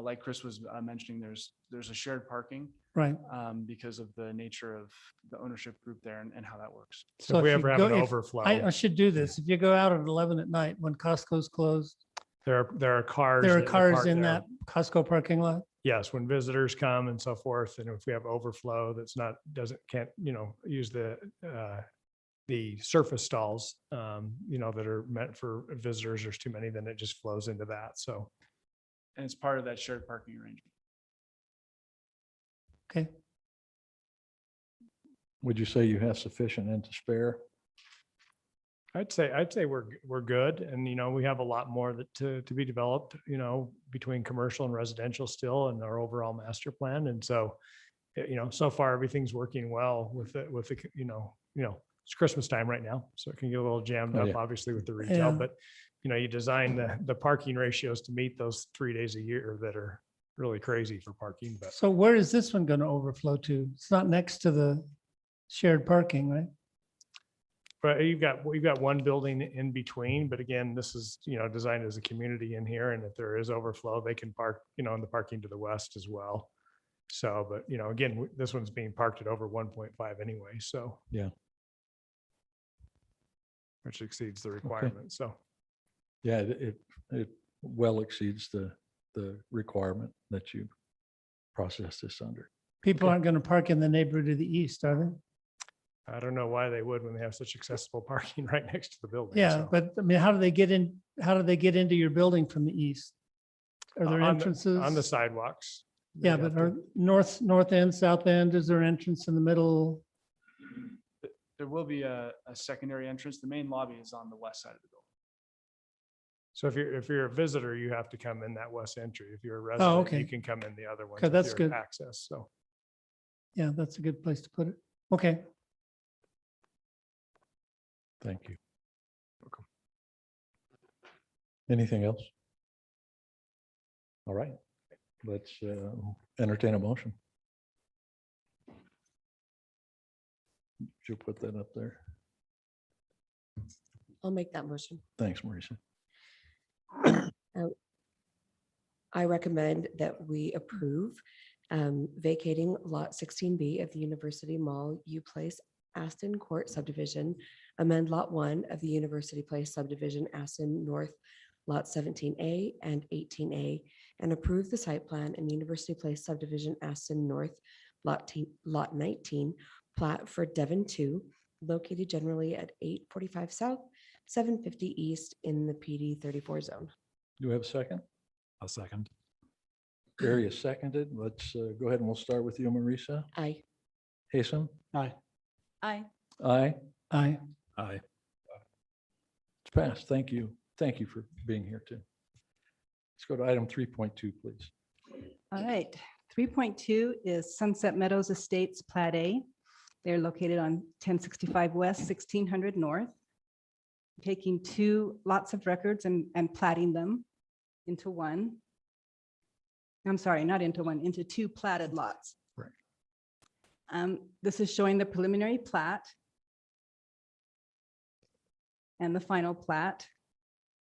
like Chris was mentioning, there's a shared parking Right. because of the nature of the ownership group there and how that works. So if we you ever have go- an if- overflow, I should do this. If you go out at 11 at night when Costco's closed, there are cars. there are that cars park in there. that Costco parking lot. Yes, when visitors come and so forth, and if we have overflow can't use the surface stalls, that are meant for visitors, there's too many, then it just flows into that. So And it's part of that shared parking arrangement. Okay. Would you say you have sufficient and to spare? I'd say we're good, and we have a lot more to be developed, between commercial and residential still in our overall master plan. And so, so far everything's working well with the it's Christmas time right now, so it can get a little jammed Oh, up, yeah. obviously with the retail, Yeah. but you design the parking ratios to meet those 3 days a year that are really crazy for parking, but So where is this one going to overflow to? It's not next to the shared parking, right? But you've got one building in between, but again, this is, designed as a community in here, and if there is overflow, they can park, in the parking to the west as well. So, but, again, this one's being parked at over 1.5 anyway, so. Yeah. Which exceeds the requirement, so. Yeah, it well exceeds the requirement that you process this under. People aren't going to park in the neighborhood to the east, are they? I don't know why they would when they have such accessible parking right next to the building. Yeah, so. but I mean, how do they get in? How do they get into your building from the east? Are there On the- entrances? On the sidewalks. They Yeah, have but to- are north end, south end, is there an entrance in the middle? There will be a secondary entrance. The main lobby is on the west side of the building. So if you're a visitor, you have to come in that west entry. If you're a resident, okay. you can come in the other one. Okay, that's good. Access, so. Yeah, that's a good place to put it. Okay. Thank you. Welcome. Anything else? All right, let's entertain a motion. Should put that up there. I'll make that motion. Thanks, Marisa. I recommend that we approve vacating lot 16B of the University Mall U Place Aston Court subdivision, amend lot 1 of the University Place subdivision Aston North lot 17A and 18A, and approve the site plan in University Place subdivision Aston North lot 19 plat for Devon 2, located generally at 845 South, 750 East in the PD 34 zone. Do we have a second? A second. Gary is seconded. Let's go ahead and we'll start with you, Marisa. Aye. Hasten? Aye. Aye. Aye. Aye. Aye. It's passed. Thank you. Thank you for being here too. Let's go to item 3.2, please. All right. 3.2 is Sunset Meadows Estates Plat A. They're located on 1065 West, 1600 North. Taking two lots of records and platting them into one. I'm sorry, not into one, into two platted lots. Right. This is showing the preliminary plat and the final plat.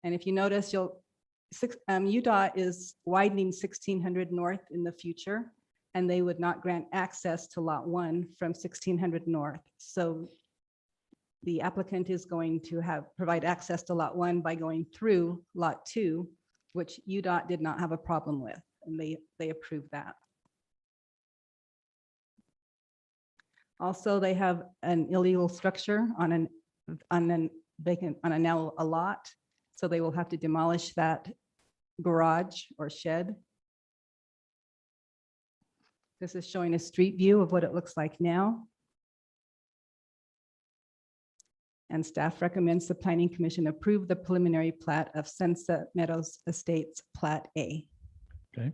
And if you notice, UDOT is widening 1600 North in the future, and they would not grant access to lot 1 from 1600 North. So the applicant is going to provide access to lot 1 by going through lot 2, which UDOT did not have a problem with, and they approved that. Also, they have an illegal structure on a lot, so they will have to demolish that garage or shed. This is showing a street view of what it looks like now. And staff recommends the Planning Commission approve the preliminary plat of Sunset Meadows Estates Plat A. Okay.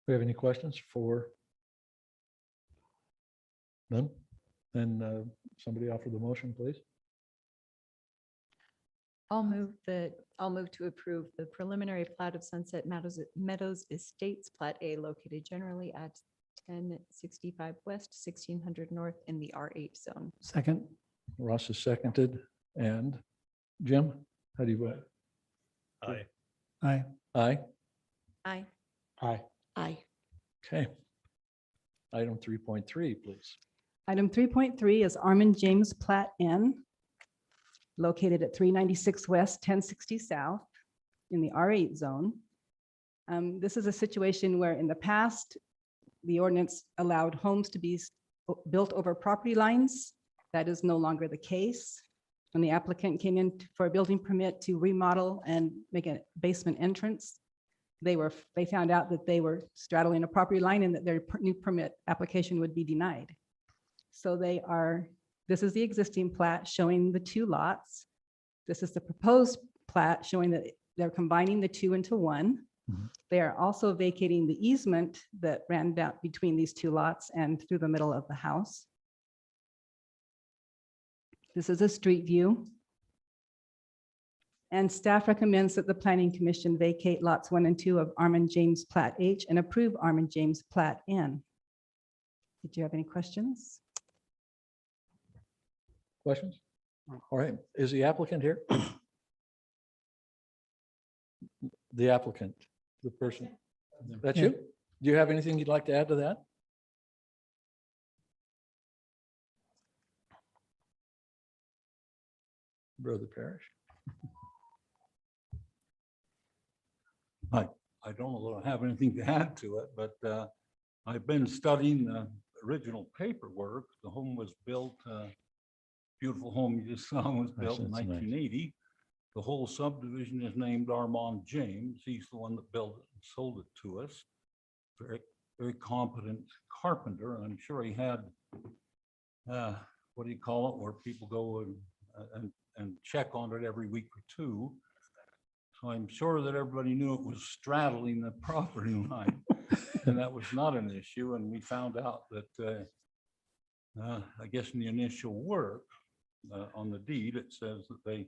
We have any questions for? None? Then somebody offer the motion, please. I'll move to approve the preliminary plat of Sunset Meadows Estates Plat A, located generally at 1065 West, 1600 North in the R8 zone. Second. Ross is seconded. And Jim, how do you vote? Aye. Aye. Aye. Aye. Aye. Aye. Okay. Item 3.3, please. Item 3.3 is Armand James Plat N, located at 396 West, 1060 South in the R8 zone. This is a situation where in the past, the ordinance allowed homes to be built over property lines. That is no longer the case. When the applicant came in for a building permit to remodel and make a basement entrance, they found out that they were straddling a property line and that their new permit application would be denied. So this is the existing plat showing the two lots. This is the proposed plat showing that they're combining the two into one. Mhm. They are also vacating the easement that ran down between these two lots and through the middle of the house. This is a street view. And staff recommends that the Planning Commission vacate lots 1 and 2 of Armand James Plat H and approve Armand James Plat N. Did you have any questions? Questions? All right, is the applicant here? The applicant, the person, that's you? Do you have anything you'd like to add to that? Brother Parrish? I don't know that I have anything to add to it, but I've been studying the original paperwork. The home was built, beautiful home you just saw was built in That's nice. 1980. The whole subdivision is named Armand James. He's the one that built it and sold it to us. Very, very competent carpenter. I'm sure he had, what do you call it, where people go and check on it every week or two. So I'm sure that everybody knew it was straddling the property line, and that was not an issue. And we found out that, I guess in the initial work on the deed, it says that they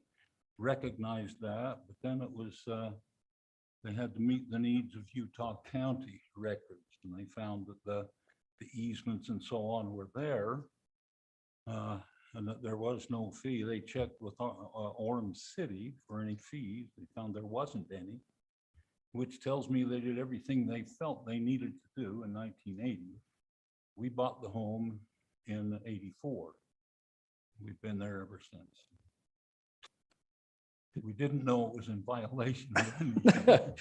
recognized that, but then it was, they had to meet the needs of Utah County records, and they found that the easements and so on were there, and that there was no fee. They checked with Orem City for any fees. They found there wasn't any, which tells me they did everything they felt they needed to do in 1980. We bought the home in '84. We've been there ever since. We didn't know it was in violation of anything.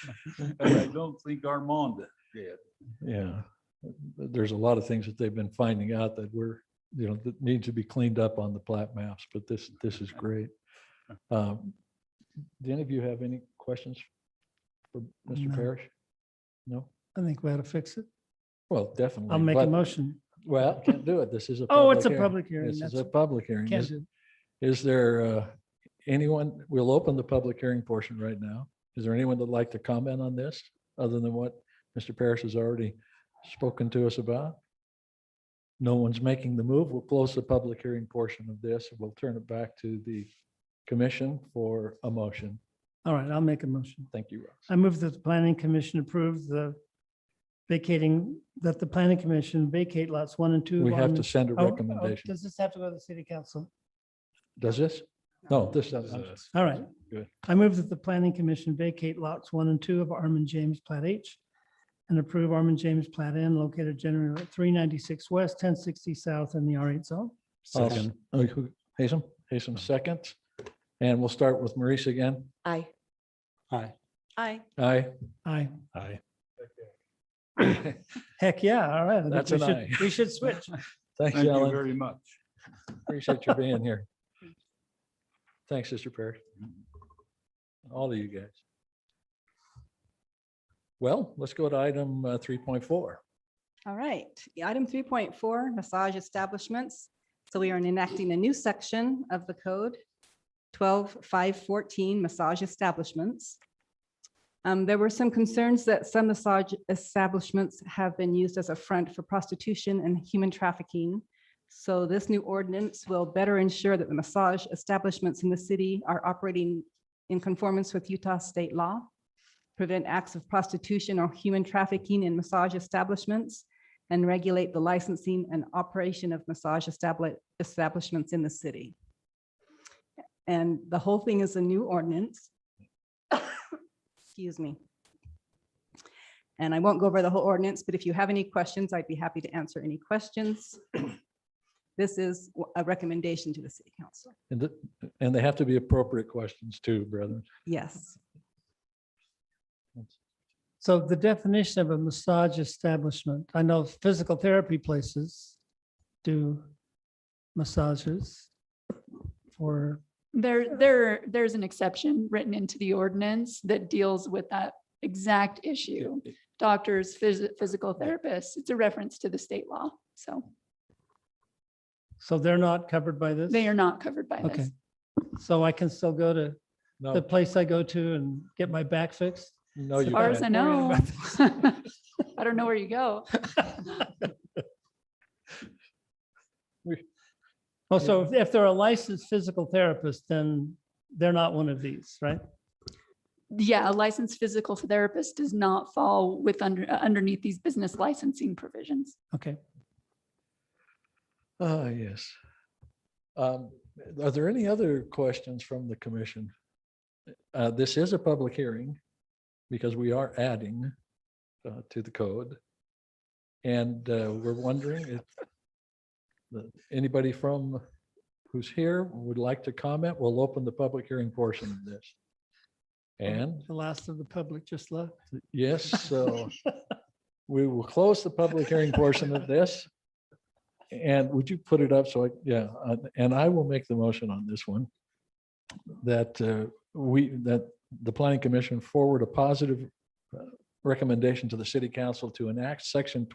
And I don't think Armand did. Yeah, there's a lot of things that they've been finding out that that need to be cleaned up on the plat maps, but this is great. Do any of you have any questions for Mr. No. Parrish? No? I think we ought to fix it. Well, definitely. I'll make a but- motion. Well, can't do it. This is a. Oh, it's a hearing. public hearing. This is That's- a public hearing. Can't do. Is there anyone, we'll open the public hearing portion right now. Is there anyone that'd like to comment on this other than what Mr. Parrish has already spoken to us about? No one's making the move. We'll close the public hearing portion of this. We'll turn it back to the commission for a motion. All right, I'll make a motion. Thank you, Ross. I move that the planning commission approve the that the planning commission vacate lots 1 and 2. We have to on- send a Oh, recommendation. Does this have to go to the city council? Does this? No, this doesn't. All right. Good. I move that the planning commission vacate lots 1 and 2 of Armand James Plat H and approve Armand James Plat N located generally at 396 west, 1060 south in the R8 zone. Second. Hasem second. And we'll start with Maurice again. Aye. Aye. Aye. Aye. Aye. Aye. Heck, yeah, all right. I think That's we an should- aye. We should switch. Thanks, Thank you Ellen. very much. Appreciate you being here. Thanks, Sister Perry. All of you guys. Well, let's go to item 3.4. All right, item 3.4, massage establishments. So we are enacting a new section of the code, 12.514, massage establishments. There were some concerns that some massage establishments have been used as a front for prostitution and human trafficking. So this new ordinance will better ensure that the massage establishments in the city are operating in conformance with Utah state law, prevent acts of prostitution or human trafficking in massage establishments, and regulate the licensing and operation of massage establishments in the city. And the whole thing is a new ordinance. Excuse me. And I won't go over the whole ordinance, but if you have any questions, I'd be happy to answer any questions. This is a recommendation to the city council. And they have to be appropriate questions too, brethren. Yes. So the definition of a massage establishment, I know physical therapy places do massages for, There's an exception written into the ordinance that deals with that exact issue. Doctors, physical therapists, it's a reference to the state law. So they're not covered by this? they are not covered by Okay. this. So I can still go to No, the place I go to and get my back fixed? no, As you far as I can't. know. Worried about I don't know where you go. Oh, so if they're a licensed physical therapist, then they're not one of these, right? Yeah, a licensed physical therapist does not fall underneath these business licensing provisions. Okay. Yes. Are there any other questions from the commission? This is a public hearing because we are adding to the code. And we're wondering if anybody from who's here would like to comment. We'll open the public hearing portion of this. And The last of the public just left. yes, so we will close the public hearing portion of this. And would you put it up? So, and I will make the motion on this one. That that the planning commission forward a positive recommendation to the city council to enact section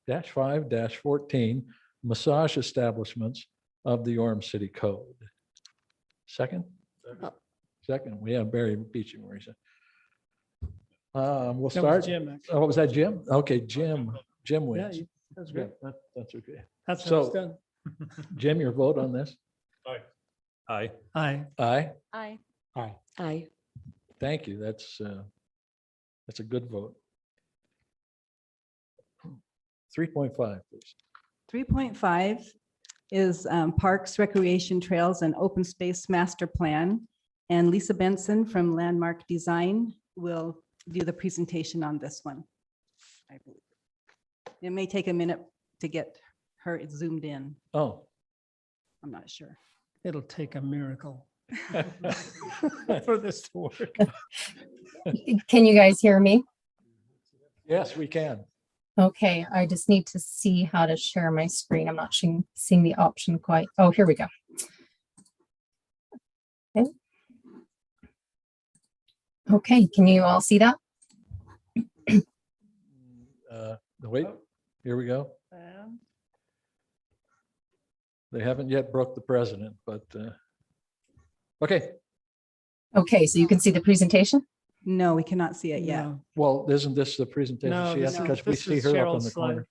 12-5-14 massage establishments of the Orem City Code. Second? Second, we have Barry Beachy, Marisa. We'll start. Jim. Oh, was that Jim? Okay, Jim Yeah, wins. that's great. That's okay. That's how So- it's done. Jim, your vote on this? Aye. Aye. Aye. Aye. Aye. Thank you. That's a good vote. 3.5, please. 3.5 is Parks, Recreation, Trails, and Open Space Master Plan. And Lisa Benson from Landmark Design will do the presentation on this one, I believe. It may take a minute to get her zoomed in. Oh. I'm not sure. It'll take a miracle for this to work. Can you guys hear me? Yes, we can. Okay, I just need to see how to share my screen. I'm not seeing the option quite. Oh, here we go. Okay. Okay, can you all see that? Wait, here we go. They haven't yet broke the president, but okay. Okay, so you can see the presentation? No, we cannot see it yet. No. Well, isn't this the presentation No, she has? this is- Because we this see is her up in Cheryl's the slide. corner.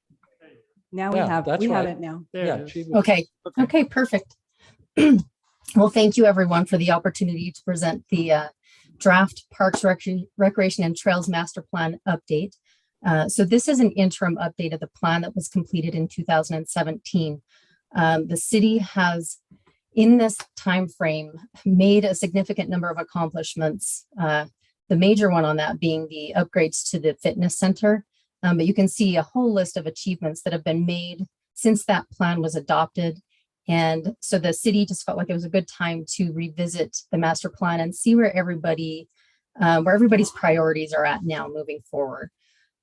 Now Yeah, that's we have right. it now. There Yeah, it is. she was- Okay, okay, perfect. Well, thank you everyone for the opportunity to present the draft Parks, Recreation and Trails Master Plan update. So this is an interim update of the plan that was completed in 2017. The city has, in this time frame, made a significant number of accomplishments. The major one on that being the upgrades to the fitness center. But you can see a whole list of achievements that have been made since that plan was adopted. And so the city just felt like it was a good time to revisit the master plan and see where everybody's priorities are at now moving forward.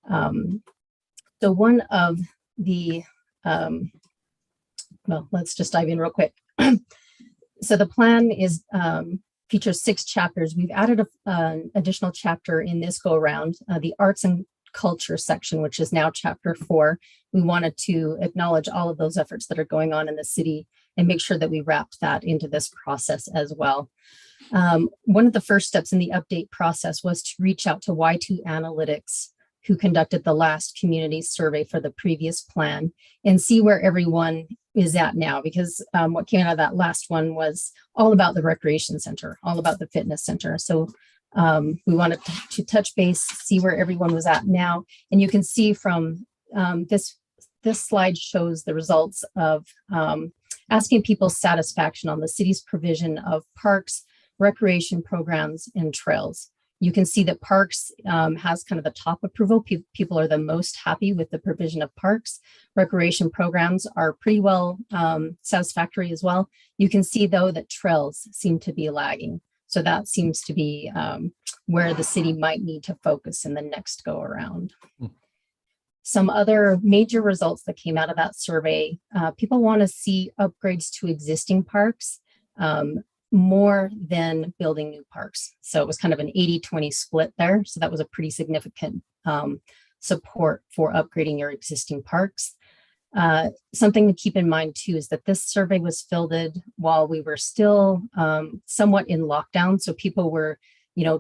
So one of the, well, let's just dive in real quick. So the plan is features 6 chapters. We've added an additional chapter in this go around, the arts and culture section, which is now chapter 4. We wanted to acknowledge all of those efforts that are going on in the city and make sure that we wrapped that into this process as well. One of the first steps in the update process was to reach out to Y2 Analytics, who conducted the last community survey for the previous plan, and see where everyone is at now, because what came out of that last one was all about the recreation center, all about the fitness center. So we wanted to touch base, see where everyone was at now. And you can see from this slide shows the results of asking people's satisfaction on the city's provision of parks, recreation programs, and trails. You can see that parks has kind of the top approval. People are the most happy with the provision of parks. Recreation programs are pretty well satisfactory as well. You can see though that trails seem to be lagging. So that seems to be where the city might need to focus in the next go around. Some other major results that came out of that survey, people want to see upgrades to existing parks more than building new parks. So it was kind of an 80-20 split there. So that was a pretty significant support for upgrading your existing parks. Something to keep in mind too is that this survey was fielded while we were still somewhat in lockdown. So people were,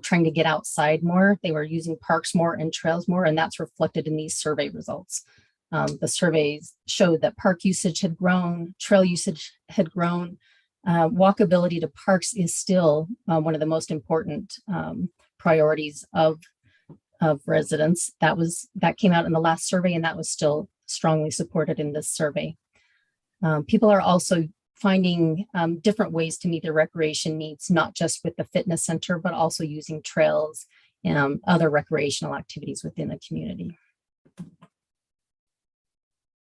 trying to get outside more. They were using parks more and trails more, and that's reflected in these survey results. The surveys showed that park usage had grown, trail usage had grown. Walkability to parks is still one of the most important priorities of residents. That came out in the last survey, and that was still strongly supported in this survey. People are also finding different ways to meet their recreation needs, not just with the fitness center, but also using trails and other recreational activities within the community.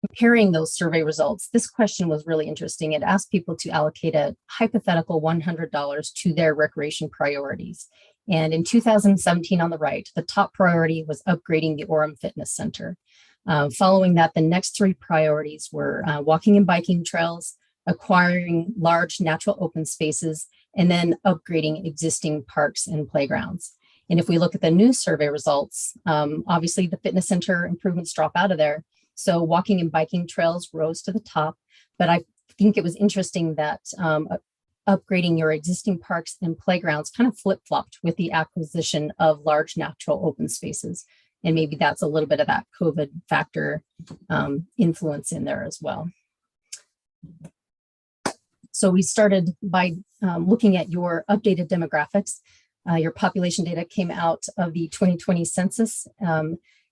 Comparing those survey results, this question was really interesting. It asked people to allocate a hypothetical $100 to their recreation priorities. And in 2017 on the right, the top priority was upgrading the Orem Fitness Center. Following that, the next three priorities were walking and biking trails, acquiring large natural open spaces, and then upgrading existing parks and playgrounds. And if we look at the new survey results, obviously the fitness center improvements drop out of there. So walking and biking trails rose to the top, but I think it was interesting that upgrading your existing parks and playgrounds kind of flip-flopped with the acquisition of large natural open spaces. And maybe that's a little bit of that COVID factor influence in there as well. So we started by looking at your updated demographics. Your population data came out of the 2020 census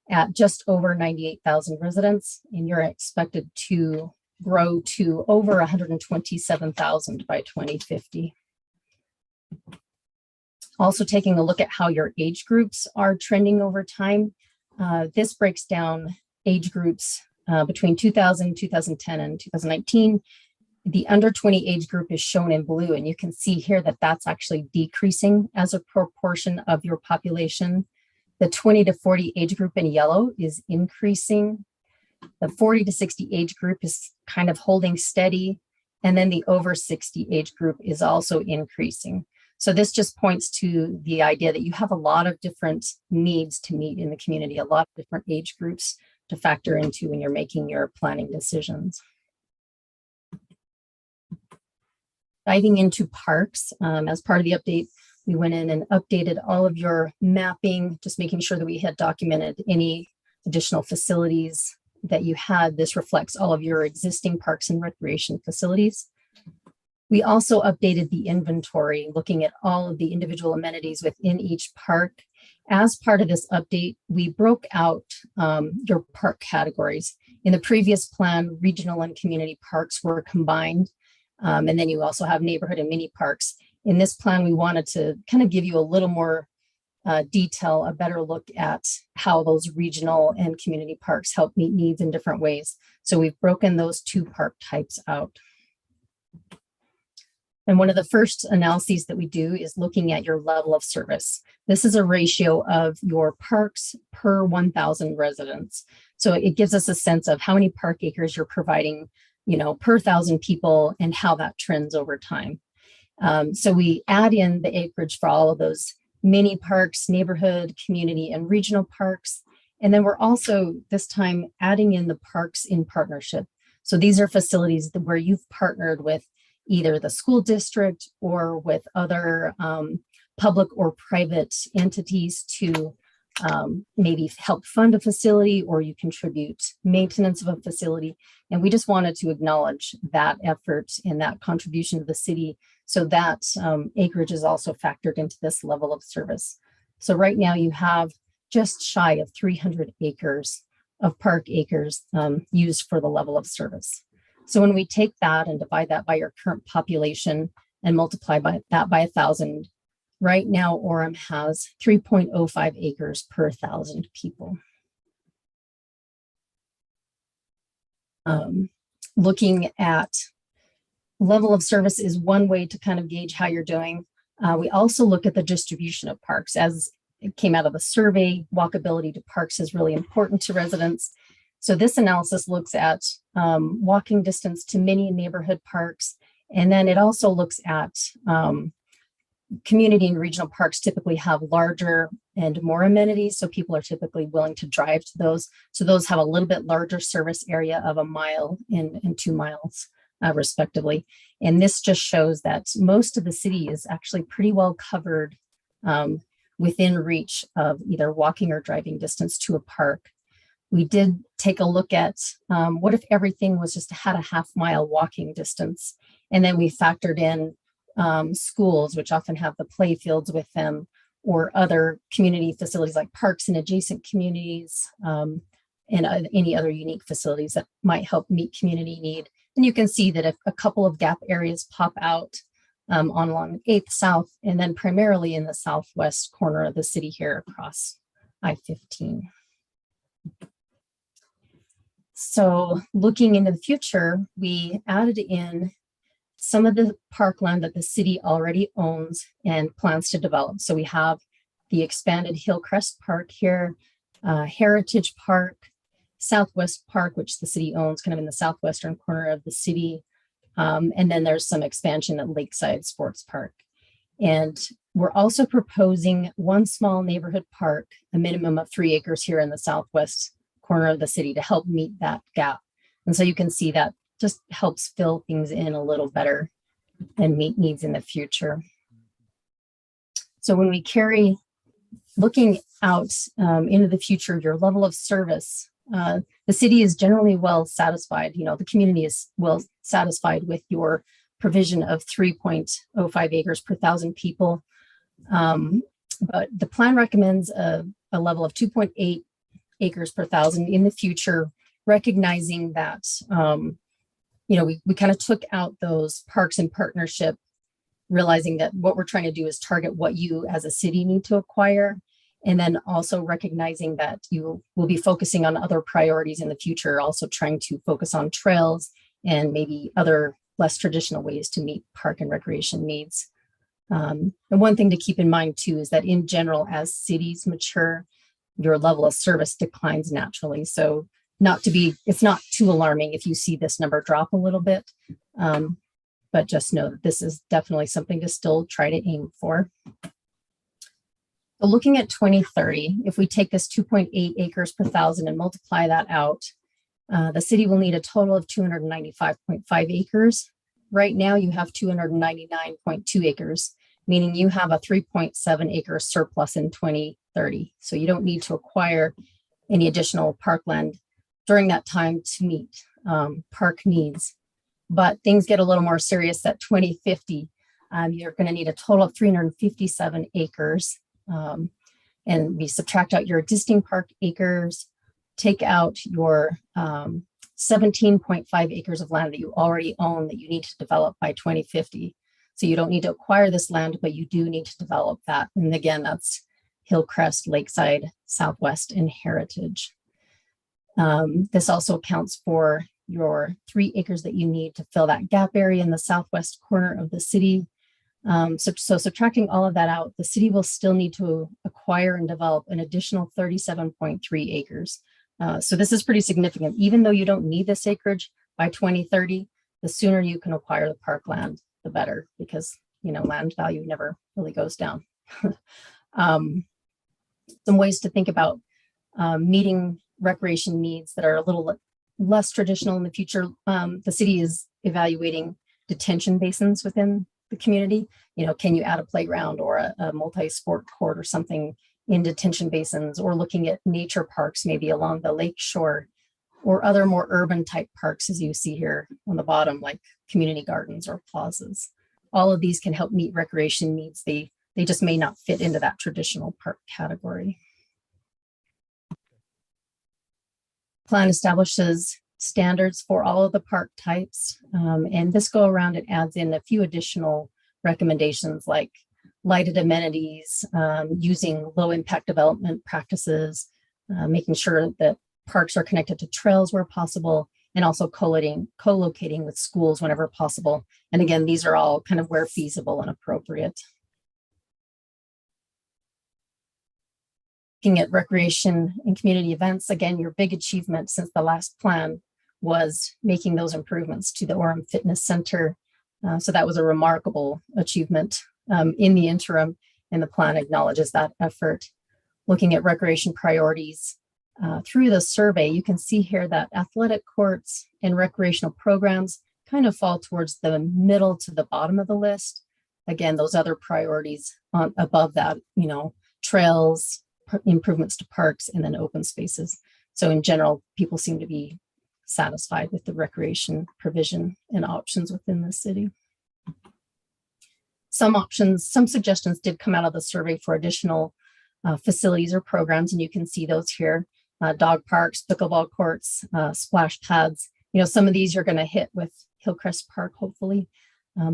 at just over 98,000 residents, and you're expected to grow to over 127,000 by 2050. Also taking a look at how your age groups are trending over time. This breaks down age groups between 2000, 2010, and 2019. The under 20 age group is shown in blue, and you can see here that that's actually decreasing as a proportion of your population. The 20 to 40 age group in yellow is increasing. The 40 to 60 age group is kind of holding steady. And then the over 60 age group is also increasing. So this just points to the idea that you have a lot of different needs to meet in the community, a lot of different age groups to factor into when you're making your planning decisions. Diving into parks, as part of the update, we went in and updated all of your mapping, just making sure that we had documented any additional facilities that you had. This reflects all of your existing parks and recreation facilities. We also updated the inventory, looking at all of the individual amenities within each park. As part of this update, we broke out your park categories. In the previous plan, regional and community parks were combined. And then you also have neighborhood and mini parks. In this plan, we wanted to kind of give you a little more detail, a better look at how those regional and community parks help meet needs in different ways. So we've broken those two park types out. And one of the first analyses that we do is looking at your level of service. This is a ratio of your parks per 1,000 residents. So it gives us a sense of how many park acres you're providing, per 1,000 people and how that trends over time. So we add in the acreage for all of those mini parks, neighborhood, community, and regional parks. And then we're also this time adding in the parks in partnership. So these are facilities where you've partnered with either the school district or with other public or private entities to maybe help fund a facility, or you contribute maintenance of a facility. And we just wanted to acknowledge that effort and that contribution to the city, so that acreage is also factored into this level of service. So right now you have just shy of 300 acres of park acres used for the level of service. So when we take that and divide that by your current population and multiply that by 1,000, right now Orem has 3.05 acres per 1,000 people. Looking at level of service is one way to kind of gauge how you're doing. We also look at the distribution of parks. As it came out of the survey, walkability to parks is really important to residents. So this analysis looks at walking distance to many neighborhood parks. And then it also looks at community and regional parks typically have larger and more amenities. So people are typically willing to drive to those. So those have a little bit larger service area of 1 mile and 2 miles respectively. And this just shows that most of the city is actually pretty well covered within reach of either walking or driving distance to a park. We did take a look at what if everything was just had a half-mile walking distance, and then we factored in schools, which often have the play fields with them, or other community facilities like parks in adjacent communities, and any other unique facilities that might help meet community need. And you can see that a couple of gap areas pop out on along 8th South, and then primarily in the southwest corner of the city here across I-15. So looking into the future, we added in some of the parkland that the city already owns and plans to develop. So we have the expanded Hillcrest Park here, Heritage Park, Southwest Park, which the city owns kind of in the southwestern corner of the city. And then there's some expansion at Lakeside Sports Park. And we're also proposing one small neighborhood park, a minimum of 3 acres here in the southwest corner of the city to help meet that gap. And so you can see that just helps fill things in a little better and meet needs in the future. So when we carry looking out into the future, your level of service, the city is generally well satisfied. You know, the community is well satisfied with your provision of 3.05 acres per 1,000 people. But the plan recommends a level of 2.8 acres per 1,000 in the future, recognizing that, you know, we kind of took out those parks in partnership, realizing that what we're trying to do is target what you as a city need to acquire. And then also recognizing that you will be focusing on other priorities in the future, also trying to focus on trails and maybe other less traditional ways to meet park and recreation needs. And one thing to keep in mind too is that in general, as cities mature, your level of service declines naturally. So it's not too alarming if you see this number drop a little bit, but just know that this is definitely something to still try to aim for. So looking at 2030, if we take this 2.8 acres per 1,000 and multiply that out, the city will need a total of 295.5 acres. Right now you have 299.2 acres, meaning you have a 3.7 acre surplus in 2030. So you don't need to acquire any additional parkland during that time to meet park needs. But things get a little more serious at 2050. You're going to need a total of 357 acres. And we subtract out your existing park acres, take out your 17.5 acres of land that you already own that you need to develop by 2050. So you don't need to acquire this land, but you do need to develop that. And again, that's Hillcrest, Lakeside, Southwest, and Heritage. This also accounts for your 3 acres that you need to fill that gap area in the southwest corner of the city. So subtracting all of that out, the city will still need to acquire and develop an additional 37.3 acres. So this is pretty significant. Even though you don't need this acreage by 2030, the sooner you can acquire the parkland, the better, because, you know, land value never really goes down. Some ways to think about meeting recreation needs that are a little less traditional in the future. The city is evaluating detention basins within the community. You know, can you add a playground or a multi-sport court or something in detention basins, or looking at nature parks, maybe along the lake shore, or other more urban type parks, as you see here on the bottom, like community gardens or plazas. All of these can help meet recreation needs. They just may not fit into that traditional park category. Plan establishes standards for all of the park types. And this go around, it adds in a few additional recommendations like lighted amenities, using low impact development practices, making sure that parks are connected to trails where possible, and also co-locating with schools whenever possible. And again, these are all kind of where feasible and appropriate. Looking at recreation and community events, again, your big achievement since the last plan was making those improvements to the Orem Fitness Center. So that was a remarkable achievement in the interim, and the plan acknowledges that effort. Looking at recreation priorities through the survey, you can see here that athletic courts and recreational programs kind of fall towards the middle to the bottom of the list. Again, those other priorities above that, you know, trails, improvements to parks, and then open spaces. So in general, people seem to be satisfied with the recreation provision and options within the city. Some suggestions did come out of the survey for additional facilities or programs, and you can see those here. Dog parks, pickleball courts, splash pads, some of these you're going to hit with Hillcrest Park, hopefully.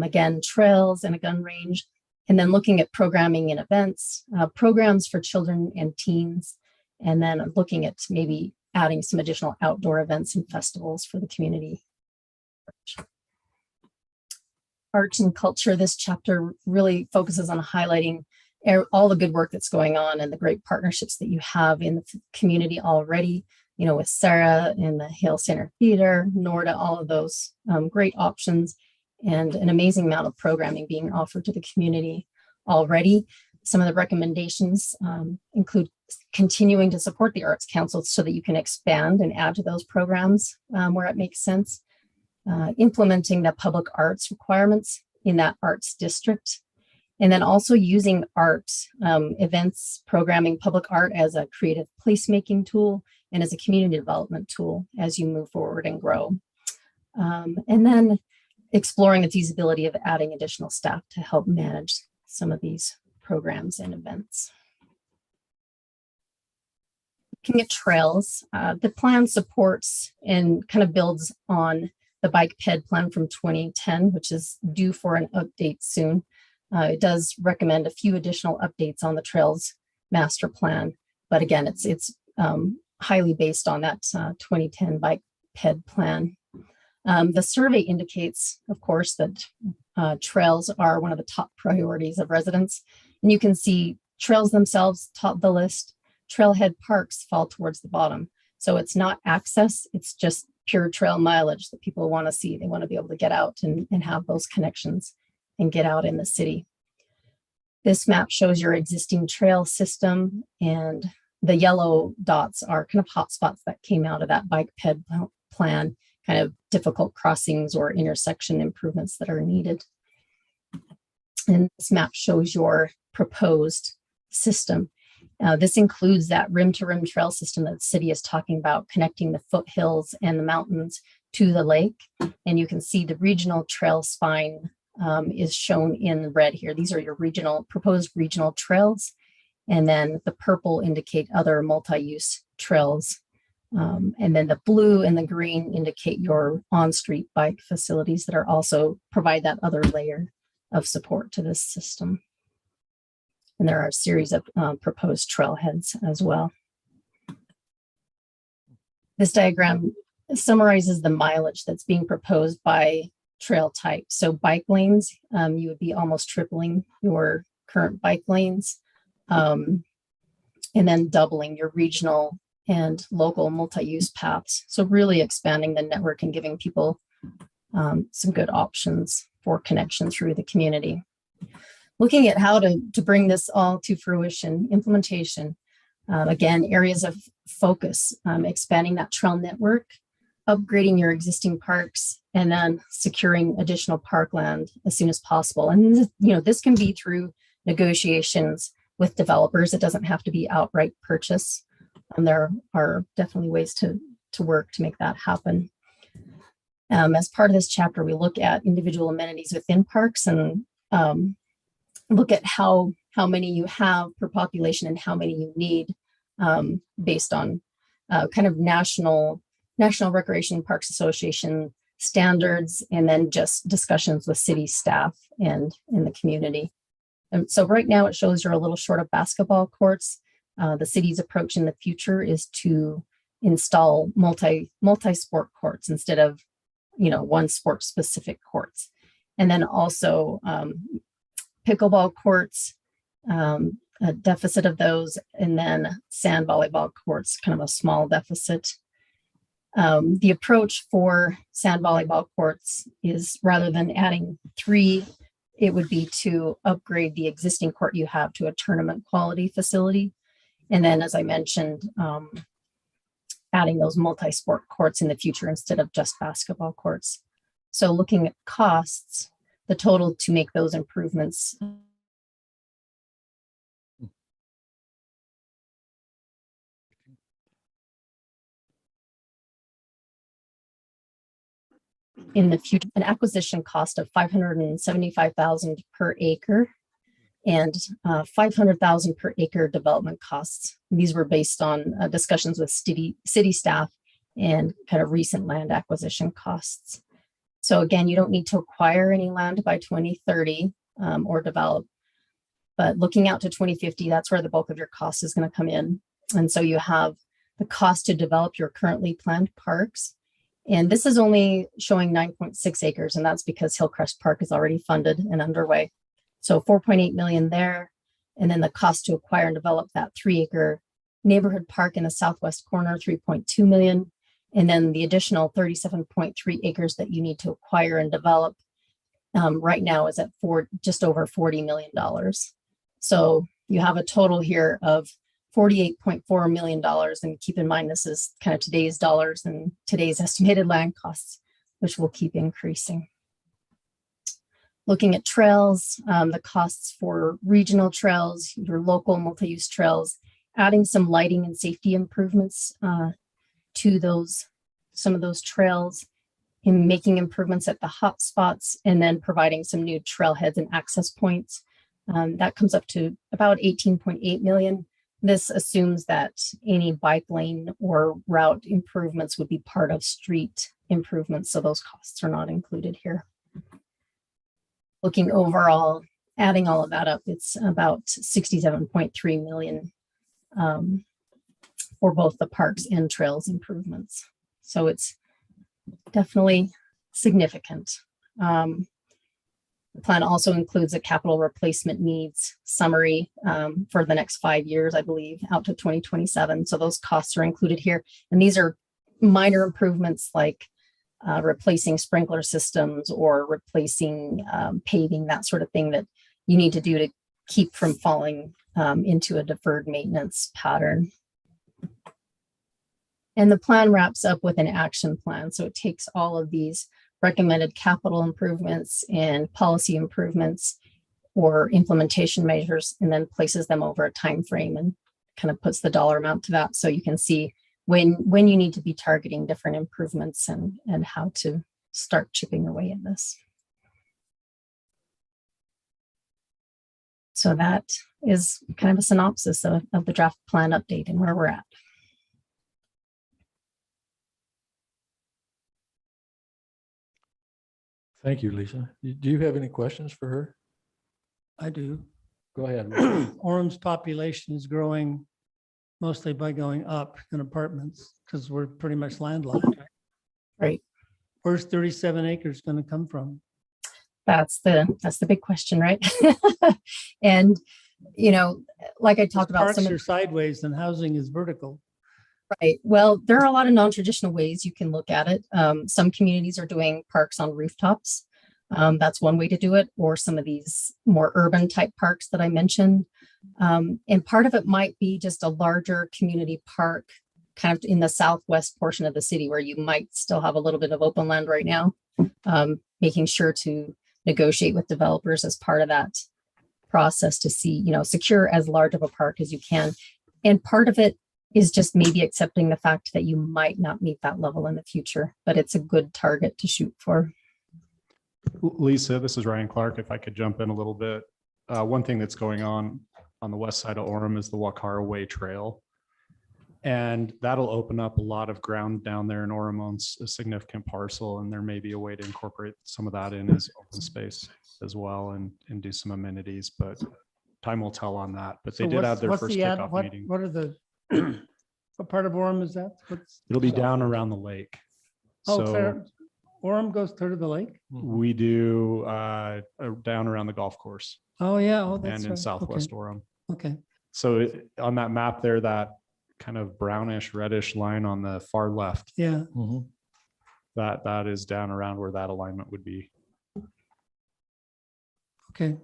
Again, trails and a gun range. And then looking at programming and events, programs for children and teens. And then looking at maybe adding some additional outdoor events and festivals for the community. Arts and culture, this chapter really focuses on highlighting all the good work that's going on and the great partnerships that you have in the community already, with Sarah and the Hale Center Theater, Norda, all of those great options, and an amazing amount of programming being offered to the community already. Some of the recommendations include continuing to support the Arts Council so that you can expand and add to those programs where it makes sense. Implementing the public arts requirements in that arts district. And then also using art, events, programming, public art as a creative placemaking tool and as a community development tool as you move forward and grow. And then exploring the feasibility of adding additional staff to help manage some of these programs and events. Looking at trails, the plan supports and kind of builds on the bike ped plan from 2010, which is due for an update soon. It does recommend a few additional updates on the trails master plan, but again, it's highly based on that 2010 bike ped plan. The survey indicates, of course, that trails are one of the top priorities of residents, and you can see trails themselves top the list. Trailhead parks fall towards the bottom. So it's not access, it's just pure trail mileage that people want to see. They want to be able to get out and have those connections and get out in the city. This map shows your existing trail system, and the yellow dots are kind of hotspots that came out of that bike ped plan, kind of difficult crossings or intersection improvements that are needed. And this map shows your proposed system. This includes that rim-to-rim trail system that the city is talking about, connecting the foothills and the mountains to the lake. And you can see the regional trail spine is shown in red here. These are your proposed regional trails. And then the purple indicate other multi-use trails. And then the blue and the green indicate your on-street bike facilities that are also provide that other layer of support to this system. And there are a series of proposed trailheads as well. This diagram summarizes the mileage that's being proposed by trail type. So bike lanes, you would be almost tripling your current bike lanes, and then doubling your regional and local multi-use paths. So really expanding the network and giving people some good options for connection through the community. Looking at how to bring this all to fruition, implementation, again, areas of focus, expanding that trail network, upgrading your existing parks, and then securing additional parkland as soon as possible. And this can be through negotiations with developers. It doesn't have to be outright purchase. And there are definitely ways to work to make that happen. As part of this chapter, we look at individual amenities within parks and look at how many you have per population and how many you need based on kind of National Recreation Parks Association standards, and then just discussions with city staff and in the community. And so right now it shows you're a little short of basketball courts. The city's approach in the future is to install multi-sport courts instead of one sport specific courts. And then also pickleball courts, a deficit of those, and then sand volleyball courts, kind of a small deficit. The approach for sand volleyball courts is, rather than adding 3, it would be to upgrade the existing court you have to a tournament quality facility. And then, as I mentioned, adding those multi-sport courts in the future instead of just basketball courts. So looking at costs, the total to make those improvements in the future, an acquisition cost of $575,000 per acre and $500,000 per acre development costs. These were based on discussions with city staff and kind of recent land acquisition costs. So again, you don't need to acquire any land by 2030 or develop. But looking out to 2050, that's where the bulk of your cost is going to come in. And so you have the cost to develop your currently planned parks. And this is only showing 9.6 acres, and that's because Hillcrest Park is already funded and underway. So 4.8 million there. And then the cost to acquire and develop that 3-acre neighborhood park in the southwest corner, 3.2 million. And then the additional 37.3 acres that you need to acquire and develop right now is at just over $40 million. So you have a total here of $48.4 million. And keep in mind, this is kind of today's dollars and today's estimated land costs, which will keep increasing. Looking at trails, the costs for regional trails, your local multi-use trails, adding some lighting and safety improvements to some of those trails, in making improvements at the hot spots, and then providing some new trailheads and access points. That comes up to about 18.8 million. This assumes that any bike lane or route improvements would be part of street improvements, so those costs are not included here. Looking overall, adding all of that up, it's about 67.3 million for both the parks and trails improvements. So it's definitely significant. The plan also includes a capital replacement needs summary for the next 5 years, I believe, out to 2027. So those costs are included here. And these are minor improvements like replacing sprinkler systems or replacing paving, that sort of thing that you need to do to keep from falling into a deferred maintenance pattern. And the plan wraps up with an action plan. So it takes all of these recommended capital improvements and policy improvements or implementation measures and then places them over a time frame and kind of puts the dollar amount to that. So you can see when you need to be targeting different improvements and how to start chipping away at this. So that is kind of a synopsis of the draft plan update and where we're at. Thank you, Lisa. Do you have any questions for her? I do. Go ahead. Orem's population is growing mostly by going up in apartments because we're pretty much landlocked. Right. Where's 37 acres going to come from? That's the big question, right? And like I talked about, Parks are sideways and housing is vertical. Right. Well, there are a lot of non-traditional ways you can look at it. Some communities are doing parks on rooftops. That's one way to do it, or some of these more urban type parks that I mentioned. And part of it might be just a larger community park kind of in the southwest portion of the city where you might still have a little bit of open land right now, making sure to negotiate with developers as part of that process to see, secure as large of a park as you can. And part of it is just maybe accepting the fact that you might not meet that level in the future, but it's a good target to shoot for. Lisa, this is Ryan Clark. If I could jump in a little bit. One thing that's going on the west side of Orem is the Wakara Way Trail. And that'll open up a lot of ground down there, and Orem owns a significant parcel, and there may be a way to incorporate some of that in as open space as well and do some amenities, but time will tell on that. But they did have their first kickoff meeting. What are the what part of Orem is that? It'll be down around the lake. Oh, So Orem goes to the lake? we do down around the golf course. Oh, yeah. Oh, that's and in right. southwest Okay. Orem. Okay. So on that map there, that kind of brownish reddish line on the far left, Yeah. that is down around where that alignment would be. Okay.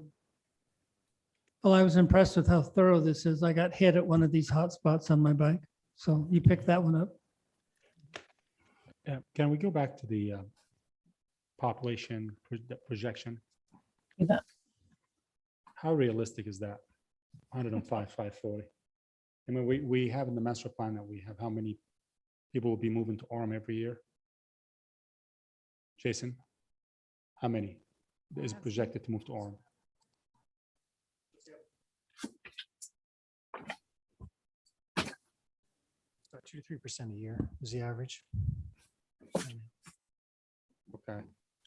Well, I was impressed with how thorough this is. I got hit at one of these hot spots on my bike. So you picked that one up. Can we go back to the population projection? You bet. How realistic is that? 105, 540. I mean, we have in the master plan that we have how many people will be moving to Orem every year? Jason, how many is projected to move to Orem? 2 to 3% a year is the average. Okay.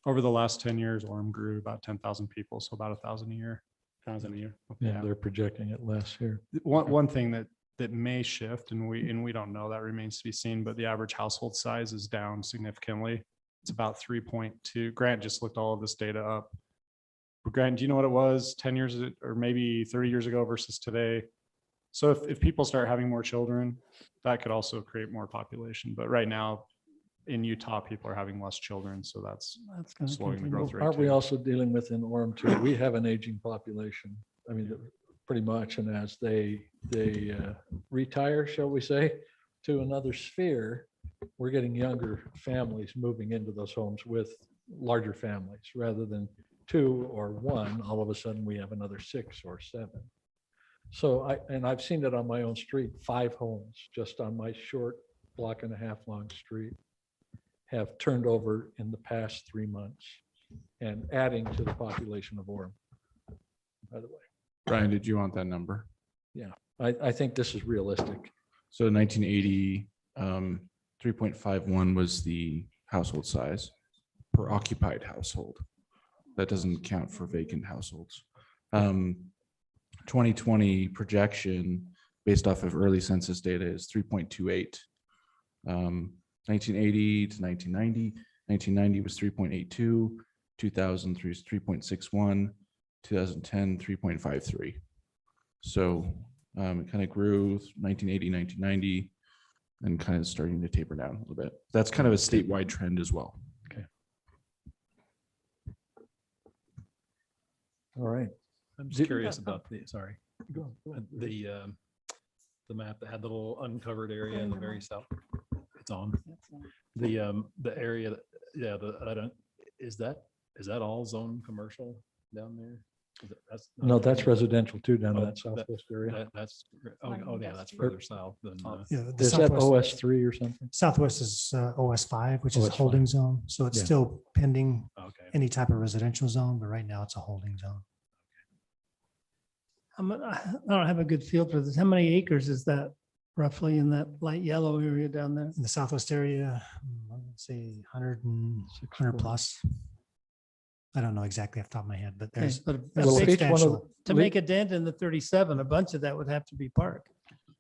Over the last 10 years, Orem grew about 10,000 people, so about 1,000 a year. 1,000 a year. Yeah, they're projecting it less here. One thing that may shift, and we don't know, that remains to be seen, but the average household size is down significantly. It's about 3.2. Grant just looked all of this data up. Grant, do you know what it was 10 years or maybe 30 years ago versus today? So if people start having more children, that could also create more population. But right now in Utah, people are having less children, so that's gonna slowing the continue. growth rate. Aren't we too. also dealing with in Orem too? We have an aging population. I mean, pretty much. And as they retire, shall we say, to another sphere, we're getting younger families moving into those homes with larger families rather than 2 or 1. All of a sudden, we have another 6 or 7. So I've seen it on my own street. 5 homes just on my short block and a half long street have turned over in the past 3 months and adding to the population of Orem, by the way. Brian, did you want that number? Yeah, I think this is realistic. So 1980, 3.51 was the household size per occupied household. That doesn't count for vacant households. 2020 projection based off of early census data is 3.28. 1980 to 1990, 1990 was 3.82, 2003 was 3.61, 2010, 3.53. So it kind of grew 1980, 1990, and kind of starting to taper down a little bit. That's kind of a statewide trend as well. Okay. All right. I'm just curious about the, sorry, the map that had the little uncovered area in the very south. It's on. The area, yeah, is that all zone commercial down there? No, that's residential too down in that southwest area. That's, oh yeah, that's further south than. Yeah, the Is that Southwest- OS3 or something? Southwest is OS5, which is a OS5. holding zone. So it's Yeah. still pending Okay. any type of residential zone, but right now it's a holding zone. I don't have a good feel for this. How many acres is that roughly in that light yellow area down there? In the Southwest area, let's say 100 plus. I don't know exactly off the top of my head, but there's But there's Well, if each one of substantial. to make a dent in the 37, a bunch of that would have to be park.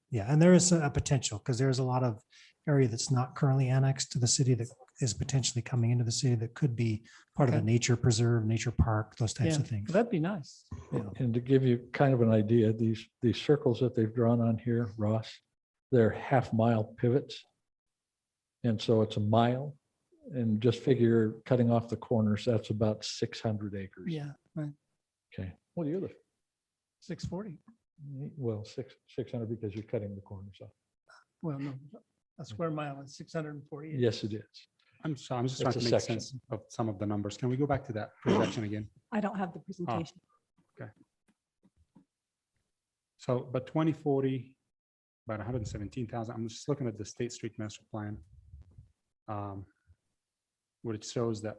Yeah, and there is a potential because there's a lot of area that's not currently annexed to the city that is potentially coming into the city that could be part of a Okay. nature preserve, nature park, those types Yeah, of things. that'd be nice. And to give you kind of an idea, these circles that they've drawn on here, Ross, they're half-mile pivots. And so it's a mile. And just figure cutting off the corners, that's about 600 acres. Yeah, right. Okay. Well, you're the, 640. well, 600 because you're cutting the corners off. Well, no, a square mile is 640. Yes, it is. I'm sorry, I'm just It's trying a to make section. sense of some of the numbers. Can we go back to that projection again? I don't have the presentation. Okay. So, but 2040, about 117,000. I'm just looking at the State Street Master Plan. Where it shows that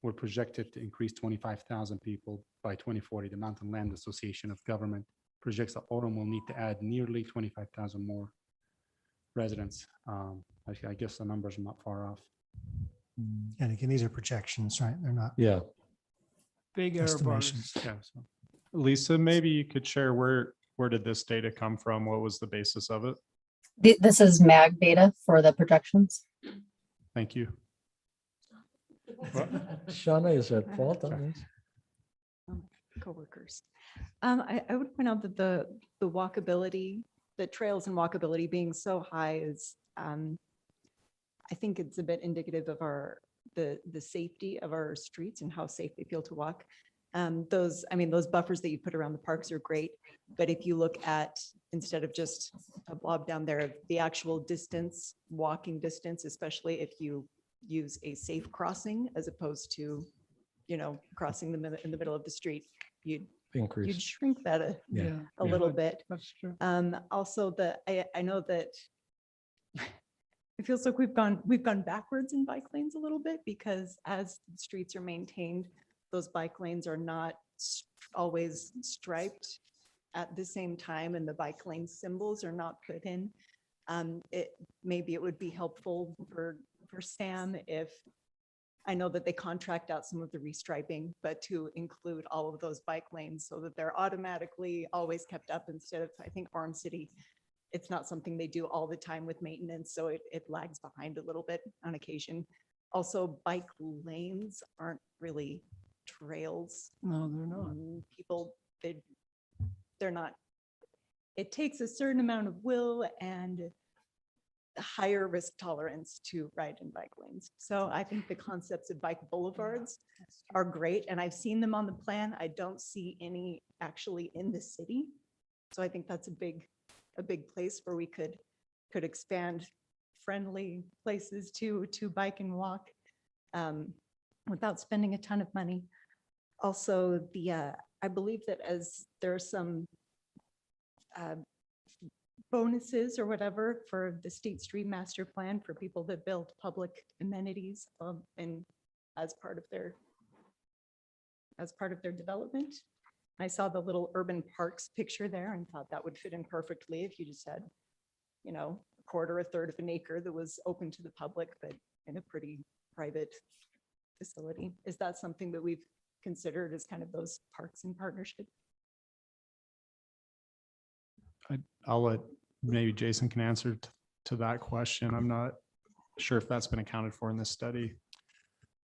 we're projected to increase 25,000 people by 2040. The Mountain Land Association of Government projects that Orem will need to add nearly 25,000 more residents. I guess the numbers are not far off. And again, these are projections, right? They're not Yeah. Big error bars. estimations. Yeah. So, Lisa, maybe you could share where did this data come from? What was the basis of it? This is MAG data for the projections. Thank you. Shauna is at fault on this. Coworkers. I would point out that the walkability, the trails and walkability being so high is, I think it's a bit indicative of the safety of our streets and how safe they feel to walk. Those buffers that you put around the parks are great, but if you look at, instead of just a blob down there, the actual distance, walking distance, especially if you use a safe crossing as opposed to, crossing them in the middle of the street, you'd Increase. shrink that a Yeah. little bit. That's true. Also, I know that it feels like we've gone backwards in bike lanes a little bit, because as the streets are maintained, those bike lanes are not always striped at the same time, and the bike lane symbols are not put in Maybe it would be helpful for Sam if, I know that they contract out some of the restriping, but to include all of those bike lanes so that they're automatically always kept up instead of, I think Farm City, it's not something they do all the time with maintenance, so it lags behind a little bit on occasion. Also, bike lanes aren't really trails. No, they're not. People, they're not. It takes a certain amount of will and higher risk tolerance to ride in bike lanes. So I think the concepts of bike boulevards are great, and I've seen them on the plan. I don't see any actually in the city. So I think that's a big place where we could expand friendly places to bike and walk without spending a ton of money. Also, I believe that as there are some bonuses or whatever for the State Street Master Plan for people that build public amenities and as part of their development. I saw the little urban parks picture there and thought that would fit in perfectly if you just had, you know, a quarter, a third of an acre that was open to the public, but in a pretty private facility. Is that something that we've considered as kind of those parks in partnership? I'll let, maybe Jason can answer to that question. I'm not sure if that's been accounted for in this study.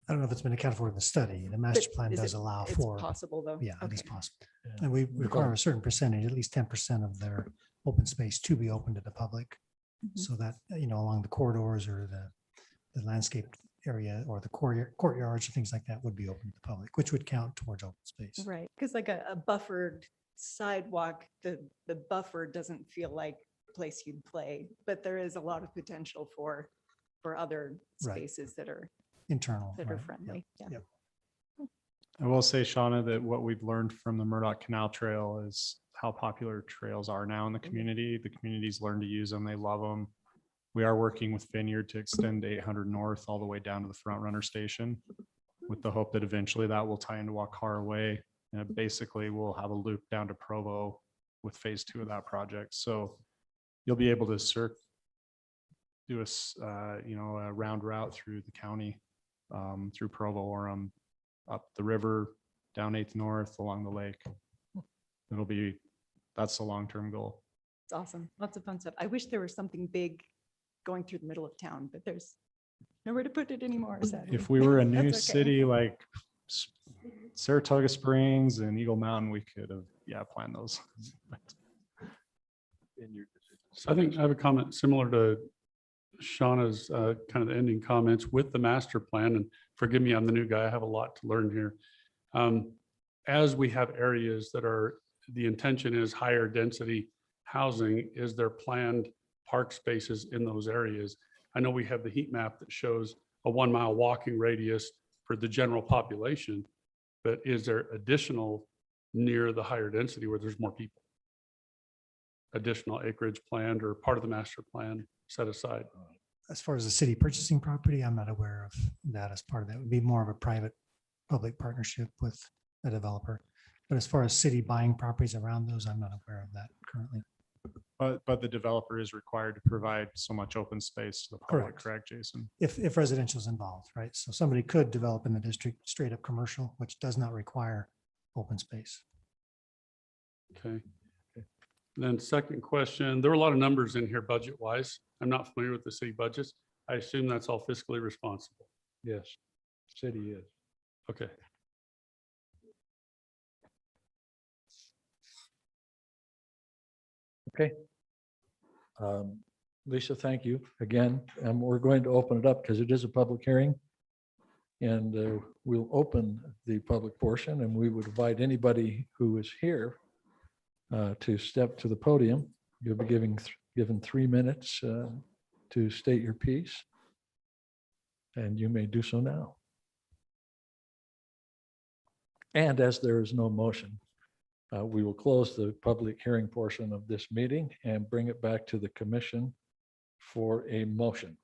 I don't know if it's been accounted for in the study. The master plan does allow for. It's possible though. Yeah, it is Okay. possible. And we require a certain percentage, at least 10% of their open space to be open to the public. Mhm. So that, you know, along the corridors or the landscaped area or the courtyards or things like that would be open to the public, which would count towards open space. Right, because like a buffered sidewalk, the buffer doesn't feel like a place you'd play, but there is a lot of potential for other Right. spaces that are Internal. that are right, friendly. yep, Yeah. yep. I will say, Shauna, that what we've learned from the Murdoch Canal Trail is how popular trails are now in the community. The community's learned to use them. They love them. We are working with Vineyard to extend 800 North all the way down to the Front Runner Station with the hope that eventually that will tie into Wakara Way. And basically we'll have a loop down to Provo with phase 2 of that project. So you'll be able to do a round route through the county, through Provo or up the river, down 8th North, along the lake. That's the long-term goal. It's awesome. Lots of fun stuff. I wish there was something big going through the middle of town, but there's nowhere to put it anymore. Sadly. If we were a new That's okay. city like Saratoga Springs and Eagle Mountain, we could have, planned those. So I think I have a comment similar to Shauna's kind of the ending comments with the master plan. And forgive me, I'm the new guy. I have a lot to learn here. As we have areas that are, the intention is higher density housing, is there planned park spaces in those areas? I know we have the heat map that shows a 1 mile walking radius for the general population, but is there additional near the higher density where there's more people? Additional acreage planned or part of the master plan set aside? As far as the city purchasing property, I'm not aware of that as part of that. It would be more of a private public partnership with a developer. But as far as city buying properties around those, I'm not aware of that currently. But the developer is required to provide so much open space to the public, correct, Jason? If residential is involved, right? So somebody could develop in the district straight up commercial, which does not require open space. Okay. Then second question, there were a lot of numbers in here budget wise. I'm not familiar with the city budgets. I assume that's all fiscally responsible. Yes, city is. Okay. Okay. Lisa, thank you again. And we're going to open it up because it is a public hearing. And we'll open the public portion and we would invite anybody who is here to step to the podium. You'll be given 3 minutes to state your piece. And you may do so now. And as there is no motion, we will close the public hearing portion of this meeting and bring it back to the commission for a motion.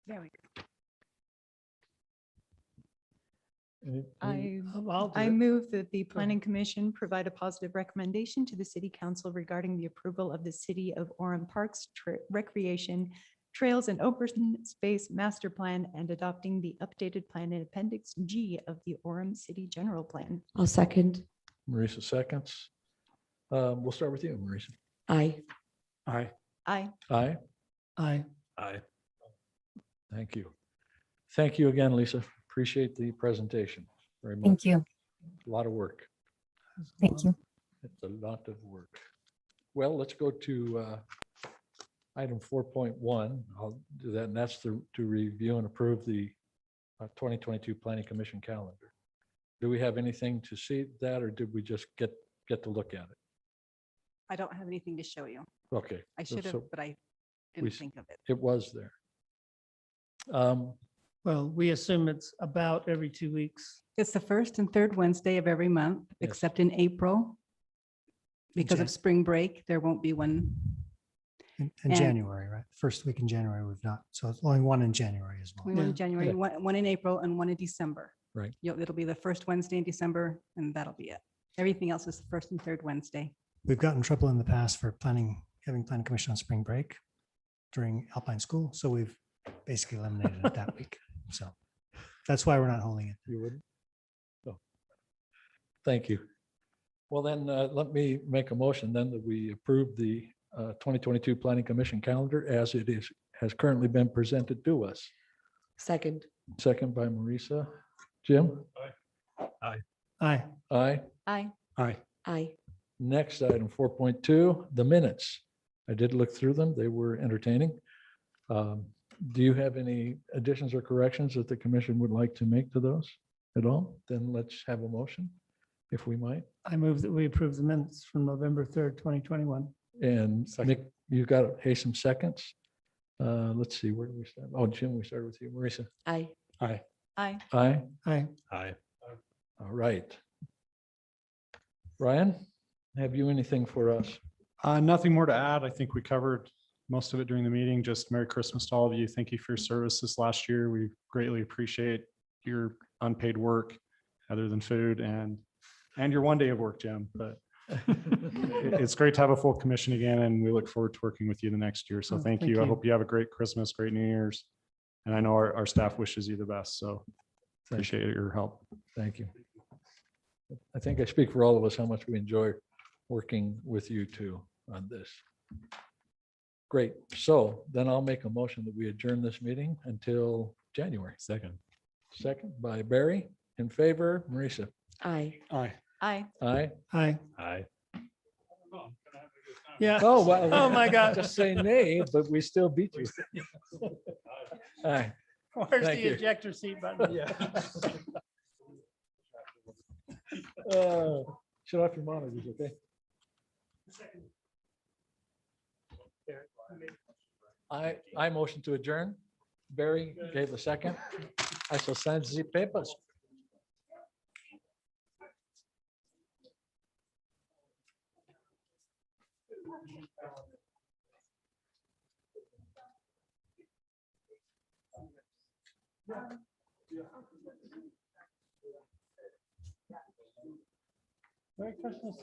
There we go. I move that the planning commission provide a positive recommendation to the city council regarding the approval of the city of Orem Parks Recreation Trails and Open Space Master Plan and adopting the updated plan in Appendix G of the Orem City General Plan. I'll second. Marisa seconds. We'll start with you, Marisa. Aye. Aye. Aye. Aye. Aye. Aye. Thank you. Thank you again, Lisa. Appreciate the presentation very much. Thank you. A lot of work. Thank you. It's a lot of work. Well, let's go to item 4.1. I'll do that, and that's to review and approve the 2022 Planning Commission calendar. Do we have anything to see that, or did we just get to look at it? I don't have anything to show you. Okay. I should have, so but I we didn't s- think of it. It was there. Well, we assume it's about every 2 weeks. It's the first and third Wednesday of every month, Yes. except in April. Because of Jan- spring break, there won't be one. In And- January, right? First week in January, we've not. So it's only one in January as well. We one in Yeah. January, Yeah. one in April, and one in December. Right. It'll be the first Wednesday in December, and that'll be it. Everything else is the first and third Wednesday. We've gotten in trouble in the past for having planning commission on spring break during Alpine school. So we've basically eliminated it that week. So that's why we're not holding it. You wouldn't? No. Thank you. Well, then, let me make a motion then that we approve the 2022 Planning Commission calendar as it has currently been presented to us. Second. Second by Marisa. Jim? Aye. Aye. Aye. Aye. Aye. Aye. Next, item 4.2, the minutes. I did look through them. They were entertaining. Do you have any additions or corrections that the commission would like to make to those at all? Then let's have a motion, if we might. I move that we approve the minutes from November 3rd, 2021. And Second. Nick, you got it. Hey, some seconds. Let's see, where do we start? Oh, Jim, we started with you. Marisa? Aye. Aye. Aye. Aye. Aye. Aye. All right. Ryan, have you anything for us? Nothing more to add. I think we covered most of it during the meeting. Just Merry Christmas to all of you. Thank you for your service this last year. We greatly appreciate your unpaid work other than food and your one day of work, Jim. But it's great to have a full commission again, and we look forward to working with you the next year. So Oh, thank thank you. I you. hope you have a great Christmas, great New Year's. And I know our staff wishes you the best. So appreciate your help. Thank you. I think I speak for all of us how much we enjoy working with you too on this. Great. So then I'll make a motion that we adjourn this meeting until January. Second. Second by Barry. In favor, Marisa? Aye. Aye. Aye. Aye. Aye. Aye. Yeah. Oh, well. Oh, my God. Just say nay, but we still beat you. Aye. Where's Thank the you. ejector seat button? Shut off your monitors, okay? I motion to adjourn. Barry gave a second. I shall sign the papers. Merry Christmas.